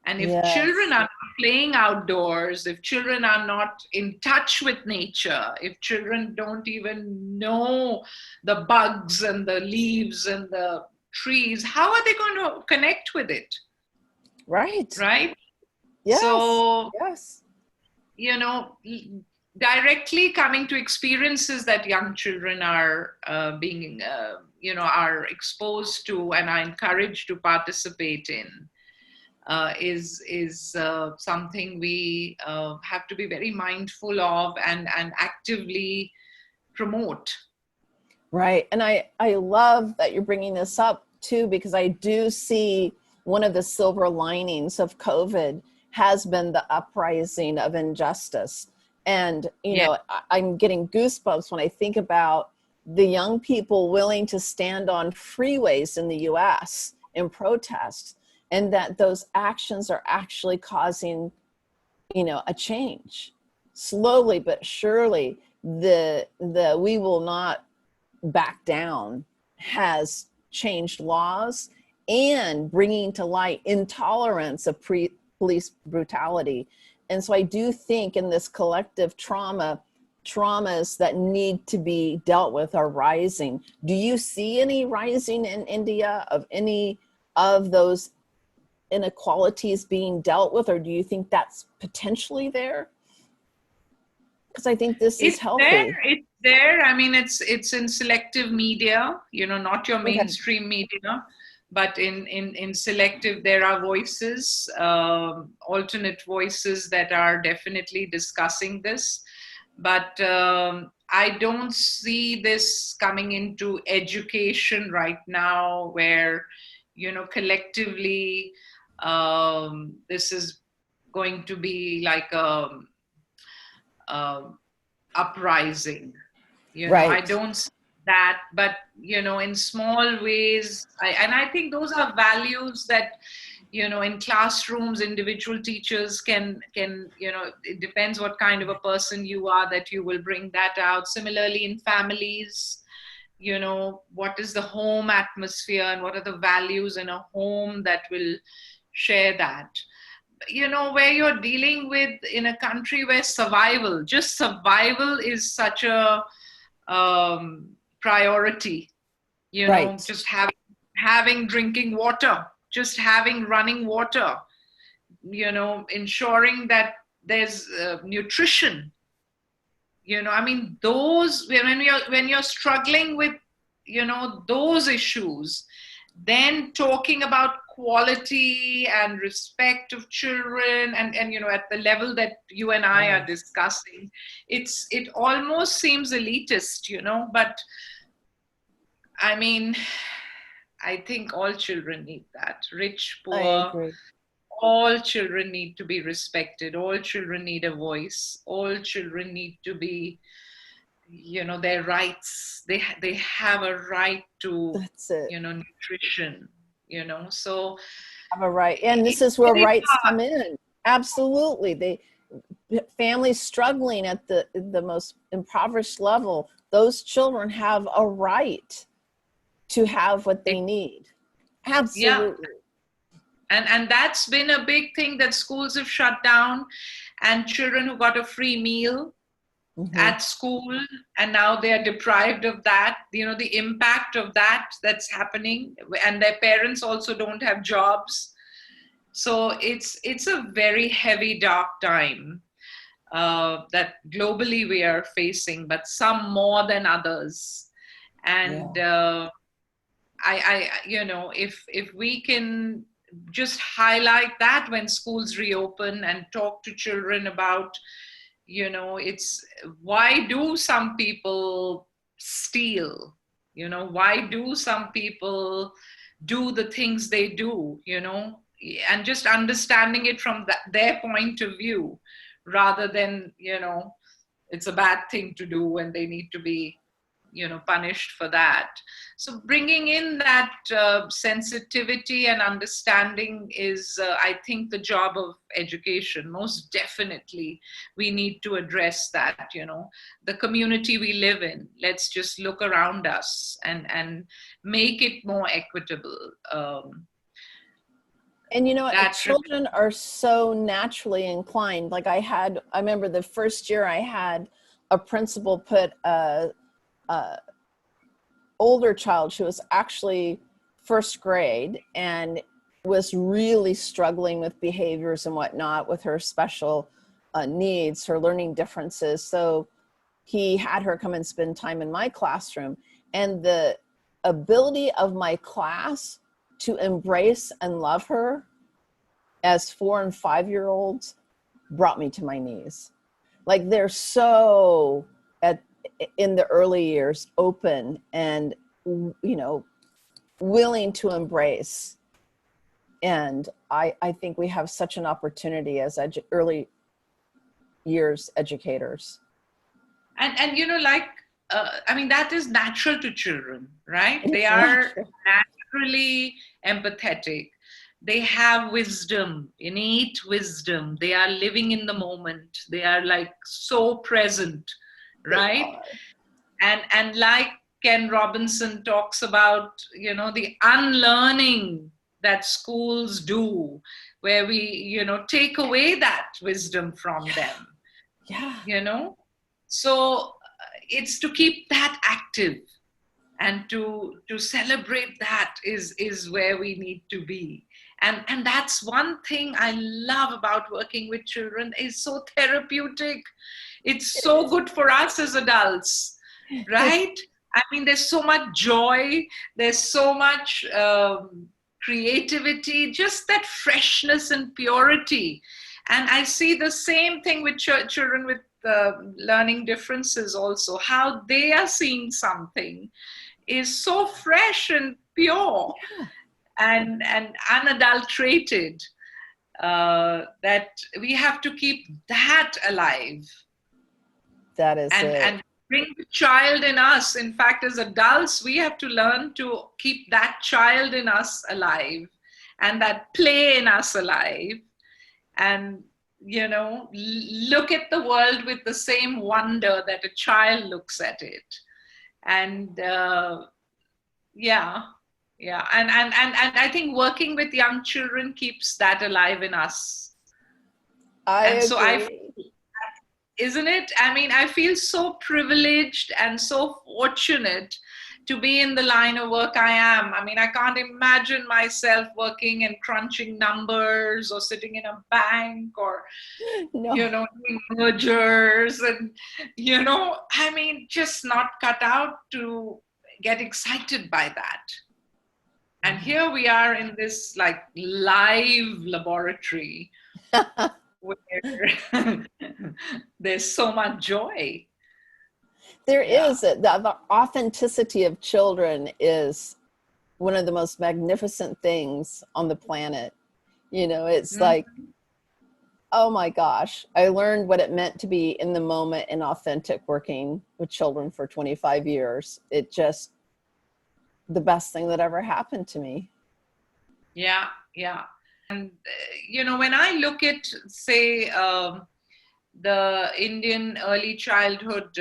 [SPEAKER 3] And if children
[SPEAKER 2] Yes.
[SPEAKER 3] are not playing outdoors, if children are not in touch with nature, if children don't even know the bugs and the leaves and the trees, how are they going to connect with it?
[SPEAKER 2] Right.
[SPEAKER 3] Right?
[SPEAKER 2] Yes.
[SPEAKER 3] So,
[SPEAKER 2] Yes.
[SPEAKER 3] you know, directly coming to experiences that young children are being, are exposed to and are encouraged to participate in, is something we have to be very mindful of and actively promote.
[SPEAKER 2] Right. And I love that you're bringing this up too, because I do see one of the silver linings of COVID has been the uprising of injustice. And,
[SPEAKER 3] Yeah.
[SPEAKER 2] I'm getting goosebumps when I think about the young people willing to stand on freeways in the US in protest, and that those actions are actually causing, a change. Slowly but surely, the we will not back down has changed laws and bringing to light intolerance of police brutality. And so I do think in this collective traumas that need to be dealt with are rising. Do you see any rising in India of any of those inequalities being dealt with, or do you think that's potentially there? Because I think this is
[SPEAKER 3] It's there.
[SPEAKER 2] healthy.
[SPEAKER 3] It's there. I mean, it's in selective media. Not your
[SPEAKER 2] Okay.
[SPEAKER 3] mainstream media, but in selective, there are voices, alternate voices that are definitely discussing this. But I don't see this coming into education right now, where collectively this is going to be like a uprising. I
[SPEAKER 2] Right.
[SPEAKER 3] don't see that, but in small ways, and I think those are values that in classrooms, individual teachers can it depends what kind of a person you are, that you will bring that out. Similarly in families, what is the home atmosphere and what are the values in a home that will share that. Where you're dealing with, in a country where just survival is such a priority,
[SPEAKER 2] Right.
[SPEAKER 3] just having drinking water, just having running water, ensuring that there's nutrition. I mean, those, when you're struggling with those issues, then talking about quality and respect of children, and at the level that you and I are
[SPEAKER 2] Yes.
[SPEAKER 3] discussing, it almost seems elitist, but I mean, I think all children need that, rich,
[SPEAKER 2] I
[SPEAKER 3] poor,
[SPEAKER 2] agree.
[SPEAKER 3] all children need to be respected, all children need a voice, all children need to be, their rights, they have a right to
[SPEAKER 2] That's it.
[SPEAKER 3] nutrition, so
[SPEAKER 2] Have a right. And this
[SPEAKER 3] it's
[SPEAKER 2] is where
[SPEAKER 3] very
[SPEAKER 2] rights
[SPEAKER 3] hard.
[SPEAKER 2] come in. Absolutely. Families struggling at the most impoverished level, those children have a right to have what they need.
[SPEAKER 3] Yeah.
[SPEAKER 2] Absolutely.
[SPEAKER 3] And that's been a big thing, that schools have shut down, and children who got a free meal
[SPEAKER 2] Mm-hmm.
[SPEAKER 3] at school, and now they are deprived of that, the impact of that's happening, and their parents also don't have jobs. So it's a very heavy, dark time that globally we are facing, but some more than others. And
[SPEAKER 2] Yeah.
[SPEAKER 3] if we can just highlight that when schools reopen, and talk to children about, it's why do some people steal, why do some people do the things they do, and just understanding it from their point of view, rather than, it's a bad thing to do when they need to be, punished for that. So bringing in that sensitivity and understanding is, I think, the job of education. Most definitely we need to address that. The community we live in, let's just look around us and make it more equitable.
[SPEAKER 2] And
[SPEAKER 3] that
[SPEAKER 2] children are so naturally inclined. Like I remember the first year I had a principal put a older child, she was actually first grade and was really struggling with behaviors and whatnot with her special needs, her learning differences. So he had her come and spend time in my classroom, and the ability of my class to embrace and love her as 4 and 5-year-olds brought me to my knees. Like they're so in the early years open and willing to embrace. And I think we have such an opportunity as early years educators.
[SPEAKER 3] And that is natural to children, right? They
[SPEAKER 2] It's
[SPEAKER 3] are
[SPEAKER 2] natural.
[SPEAKER 3] naturally empathetic. They have wisdom, innate wisdom. They are living in the moment. They are like so present,
[SPEAKER 2] They
[SPEAKER 3] right?
[SPEAKER 2] are.
[SPEAKER 3] And like Ken Robinson talks about, the unlearning that schools do, where we, take away that wisdom from them,
[SPEAKER 2] Yeah.
[SPEAKER 3] So it's to keep that active, and to celebrate that is where we need to be. And that's one thing I love about working with children. Is so therapeutic. It's
[SPEAKER 2] It
[SPEAKER 3] so
[SPEAKER 2] is.
[SPEAKER 3] good for us as adults, right? I mean, there's so much joy, there's so much creativity, just that freshness and purity. And I see the same thing with children with learning differences also. How they are seeing something is so fresh and pure and unadulterated, that we have to keep that alive.
[SPEAKER 2] That is it.
[SPEAKER 3] And bring the child in us. In fact, as adults, we have to learn to keep that child in us alive, and that play in us alive, and look at the world with the same wonder that a child looks at it. And yeah and I think working with young children keeps that alive in us.
[SPEAKER 2] I
[SPEAKER 3] And so
[SPEAKER 2] agree.
[SPEAKER 3] isn't it? I mean, I feel so privileged and so fortunate to be in the line of work I am. I mean, I can't imagine myself working and crunching numbers, or sitting in a bank, or
[SPEAKER 2] No.
[SPEAKER 3] doing mergers, and I mean, just not cut out to get excited by that. And here we are in this like live laboratory where there's so much joy.
[SPEAKER 2] There is the authenticity of children is one of the most magnificent things on the planet. It's like, oh my gosh, I learned what it meant to be in the moment and authentic working with children for 25 years. It just the best thing that ever happened to me.
[SPEAKER 3] Yeah. when I look at, say, the Indian early childhood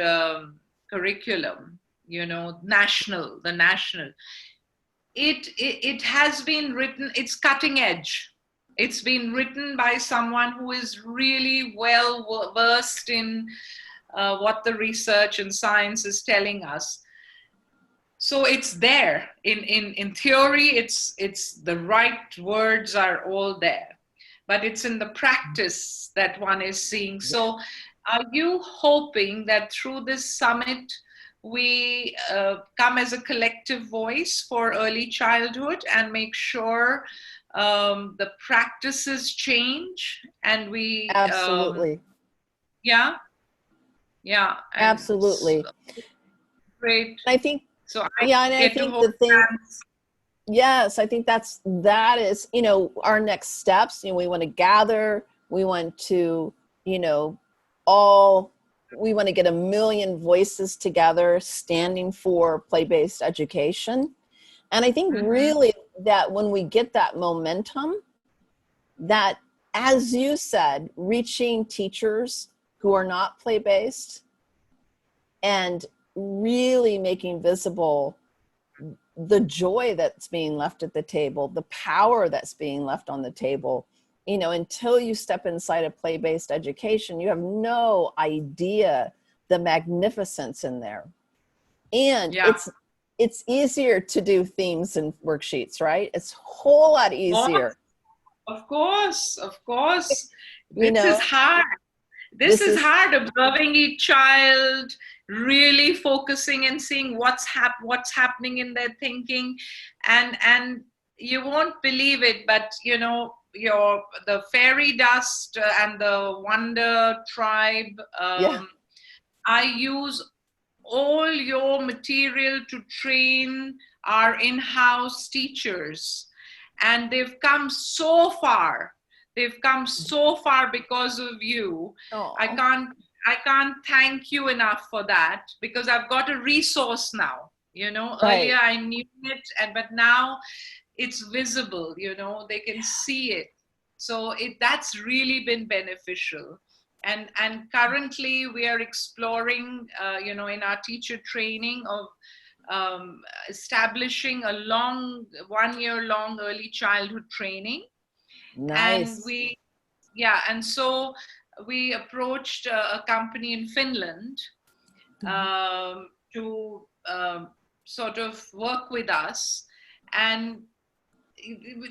[SPEAKER 3] curriculum, the national, it has been written, it's cutting edge. It's been written by someone who is really well versed in what the research and science is telling us. So it's there in theory. It's the right words are all there, but it's in the practice that one is seeing. So are you hoping that through this summit we come as a collective voice for early childhood and make sure the practices change, and we
[SPEAKER 2] Absolutely.
[SPEAKER 3] Yeah,
[SPEAKER 2] Absolutely.
[SPEAKER 3] Great.
[SPEAKER 2] I think,
[SPEAKER 3] So
[SPEAKER 2] and I
[SPEAKER 3] get to
[SPEAKER 2] think
[SPEAKER 3] hold
[SPEAKER 2] the thing,
[SPEAKER 3] hands.
[SPEAKER 2] yes, I think that is, our next steps. We want to gather, we want to, we want to get 1 million voices together standing for play-based education. And I think really that when we get that momentum, that, as you said, reaching teachers who are not play-based and really making visible the joy that's being left at the table, the power that's being left on the table. Until you step inside of play-based education, you have no idea the magnificence in there. And it's easier to do themes and worksheets, right? It's a whole lot easier.
[SPEAKER 3] Of course.
[SPEAKER 2] You
[SPEAKER 3] This
[SPEAKER 2] know,
[SPEAKER 3] is hard. This is hard, observing each child, really focusing and seeing what's happening in their thinking. And you won't believe it, but the fairy dust and the wonder tribe, I use all your material to train our in-house teachers, and they've come so far. They've come so far because of you.
[SPEAKER 2] Oh.
[SPEAKER 3] I can't thank you enough for that, because I've got a resource now. Earlier I knew it, but now it's visible. They can see it. So that's really been beneficial. And currently we are exploring, in our teacher training of establishing a 1 year long early childhood training.
[SPEAKER 2] Nice.
[SPEAKER 3] And so we approached a company in Finland to sort of work with us. And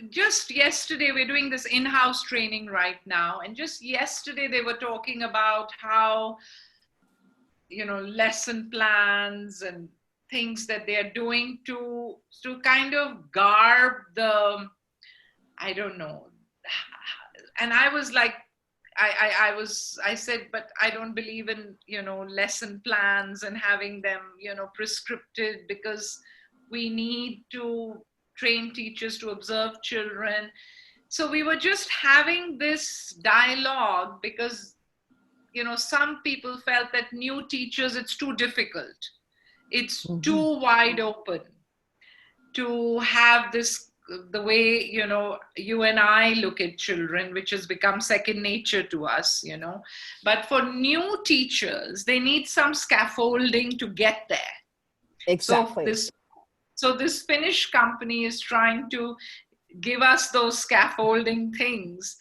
[SPEAKER 3] just yesterday, we're doing this in-house training right now. And just yesterday, they were talking about how, lesson plans and things that they're doing to kind of garb the, I don't know. And I was like, I said, but I don't believe in, lesson plans and having them, prescripted, because we need to train teachers to observe children. So we were just having this dialogue because, some people felt that new teachers, it's too difficult. It's too wide open to have this, the way, you and I look at children, which has become second nature to us, But for new teachers, they need some scaffolding to get there.
[SPEAKER 2] Exactly.
[SPEAKER 3] So this Finnish company is trying to give us those scaffolding things,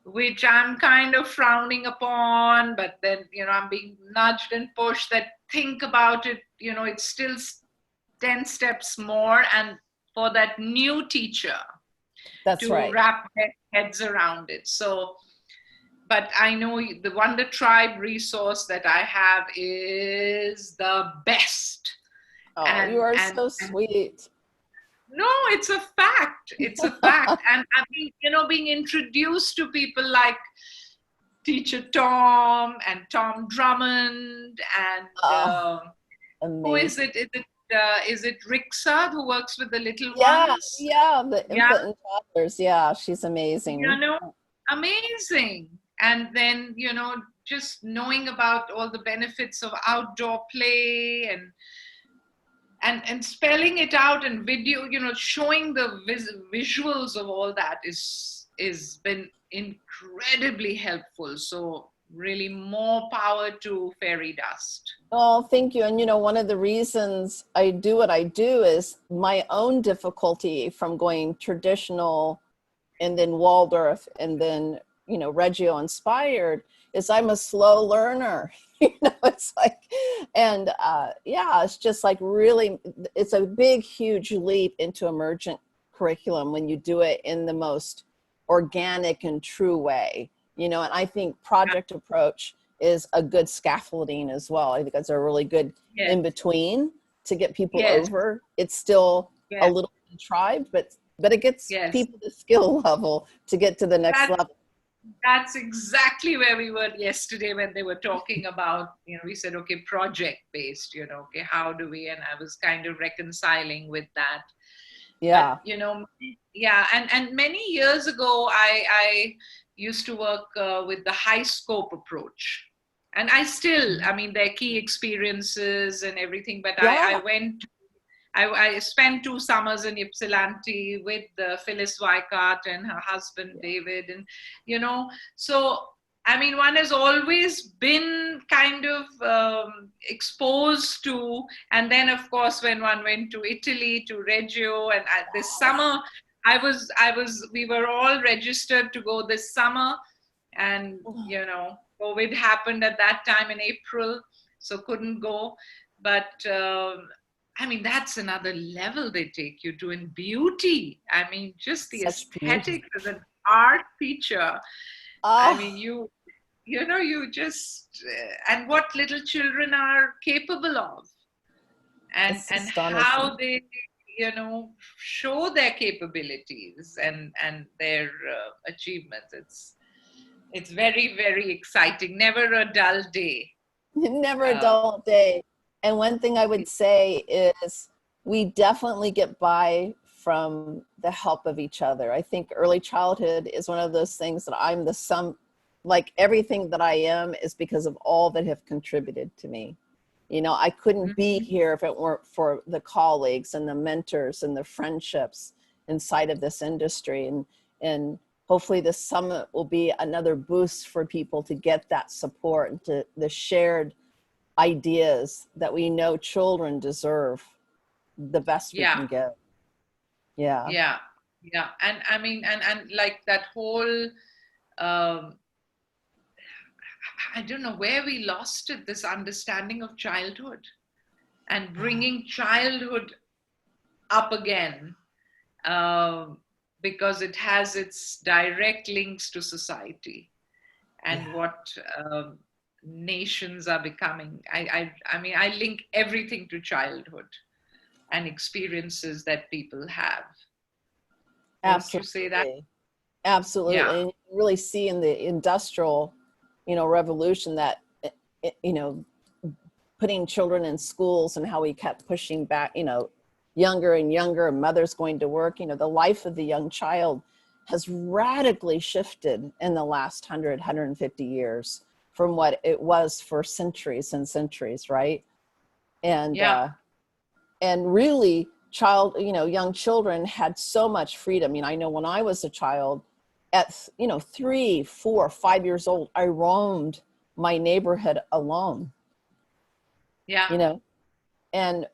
[SPEAKER 3] which I'm kind of frowning upon, but then, I'm being nudged and pushed that think about it, it's still 10 steps more, and for that new teacher wrap their heads around it. So, but I know the Wonder Tribe resource that I have is the best.
[SPEAKER 2] Oh, you are so sweet.
[SPEAKER 3] No, it's a fact. It's a fact. And I mean, being introduced to people like Teacher Tom and Tom Drummond and who is it? Is it Rixa who works with the little ones?
[SPEAKER 2] Yeah, the infant and toddlers. Yeah, she's amazing.
[SPEAKER 3] Amazing. And then, just knowing about all the benefits of outdoor play and spelling it out in video, showing the visuals of all that is is been incredibly helpful. So really more power to fairy dust.
[SPEAKER 2] Oh, thank you. And one of the reasons I do what I do is my own difficulty from going traditional and then Waldorf and then, Reggio inspired is I'm a slow learner. It's like, and yeah, it's just like really, it's a big, huge leap into emergent curriculum when you do it in the most organic and true way, and I think project approach is a good scaffolding as well. I think that's a really good
[SPEAKER 3] Yes.
[SPEAKER 2] in between to get people
[SPEAKER 3] Yes.
[SPEAKER 2] over. It's still
[SPEAKER 3] Yes.
[SPEAKER 2] a little contrived, but it gets
[SPEAKER 3] Yes.
[SPEAKER 2] people to skill level to get to the next level.
[SPEAKER 3] That's exactly where we were yesterday when they were talking about, we said, okay, project based, okay, how do we, and I was kind of reconciling with that.
[SPEAKER 2] Yeah.
[SPEAKER 3] But, yeah. And many years ago, I used to work with the high scope approach. And I still, I mean, their key experiences and everything, but
[SPEAKER 2] Yeah.
[SPEAKER 3] I spent 2 summers in Ypsilanti with Phyllis Weikart and her husband, David. And, so, I mean, one has always been kind of exposed to, and then, of course, when one went to Italy, to Reggio, and this summer, we were all registered to go this summer. And, COVID happened at that time in April, so couldn't go. But, I mean, that's another level they take you to in beauty. I mean, just the
[SPEAKER 2] Such beauty.
[SPEAKER 3] aesthetics as an art teacher. I mean, you just, and what little children are capable of. And how they, show their capabilities and their achievements. It's very, very exciting. Never a dull day.
[SPEAKER 2] Never a dull day. And one thing I would say is we definitely get by from the help of each other. I think early childhood is one of those things that I'm the sum, like everything that I am is because of all that have contributed to me. I couldn't be here if it weren't for the colleagues and the mentors and the friendships inside of this industry. And hopefully this summit will be another boost for people to get that support and to the shared ideas that we know children deserve the best we can get. Yeah.
[SPEAKER 3] And I mean, and like that whole I don't know where we lost it, this understanding of childhood and bringing childhood up again, because it has its direct links to society and what nations are becoming. I mean, I link everything to childhood and experiences that people have.
[SPEAKER 2] Absolutely.
[SPEAKER 3] Don't you say that?
[SPEAKER 2] Absolutely.
[SPEAKER 3] Yeah.
[SPEAKER 2] And you really see in the industrial, revolution that, putting children in schools and how we kept pushing back, younger and younger, and mothers going to work, the life of the young child has radically shifted in the last 150 years from what it was for centuries and centuries, right? And and really young children had so much freedom. I know when I was a child at 3, 4, 5 years old, I roamed my neighborhood alone. And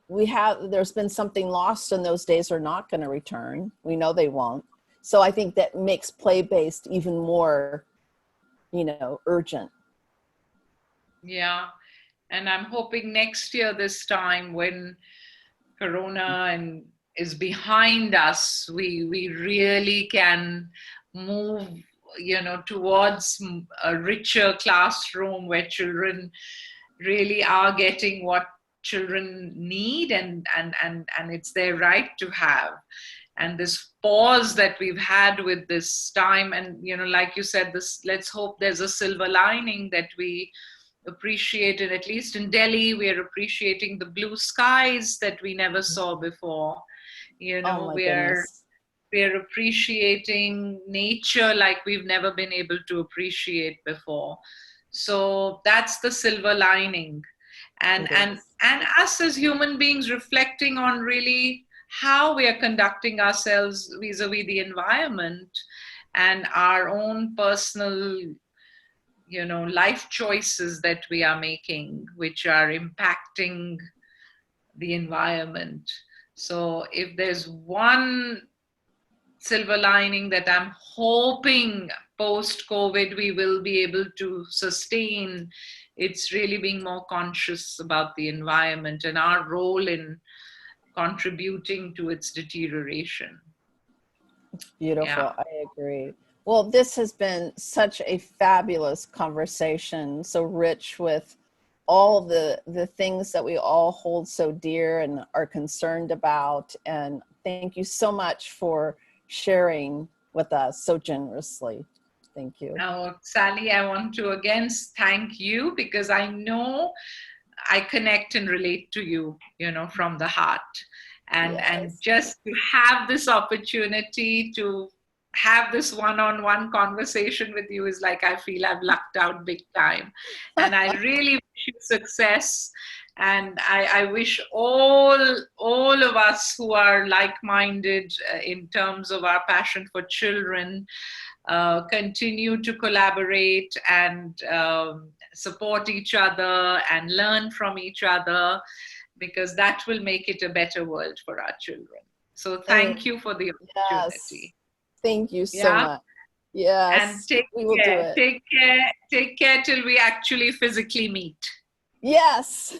[SPEAKER 2] there's been something lost, and those days are not going to return. We know they won't. So I think that makes play-based even more, urgent.
[SPEAKER 3] Yeah. And I'm hoping next year, this time when Corona is behind us, we really can move, towards a richer classroom where children really are getting what children need and it's their right to have. And this pause that we've had with this time, and like you said, let's hope there's a silver lining that we appreciate it. At least in Delhi, we're appreciating the blue skies that we never saw before. We're appreciating nature like we've never been able to appreciate before. So that's the silver lining. And us as human beings reflecting on really how we are conducting ourselves vis-a-vis the environment and our own personal, life choices that we are making, which are impacting the environment. So if there's one silver lining that I'm hoping post-COVID we will be able to sustain, it's really being more conscious about the environment and our role in contributing to its deterioration.
[SPEAKER 2] Beautiful.
[SPEAKER 3] Yeah.
[SPEAKER 2] I agree. Well, this has been such a fabulous conversation, so rich with all the things that we all hold so dear and are concerned about. And thank you so much for sharing with us so generously. Thank you.
[SPEAKER 3] Now, Sally, I want to again thank you, because I know I connect and relate to you, from the heart. And
[SPEAKER 2] Yes.
[SPEAKER 3] just to have this opportunity to have this one-on-one conversation with you is like, I feel I've lucked out big time. And I really wish you success. And I wish all of us who are like-minded in terms of our passion for children continue to collaborate and support each other and learn from each other, because that will make it a better world for our children. So thank you for the opportunity.
[SPEAKER 2] Yes. Thank you so much. Yes.
[SPEAKER 3] And take
[SPEAKER 2] we will
[SPEAKER 3] care.
[SPEAKER 2] do it.
[SPEAKER 3] Take care till we actually physically meet.
[SPEAKER 2] Yes.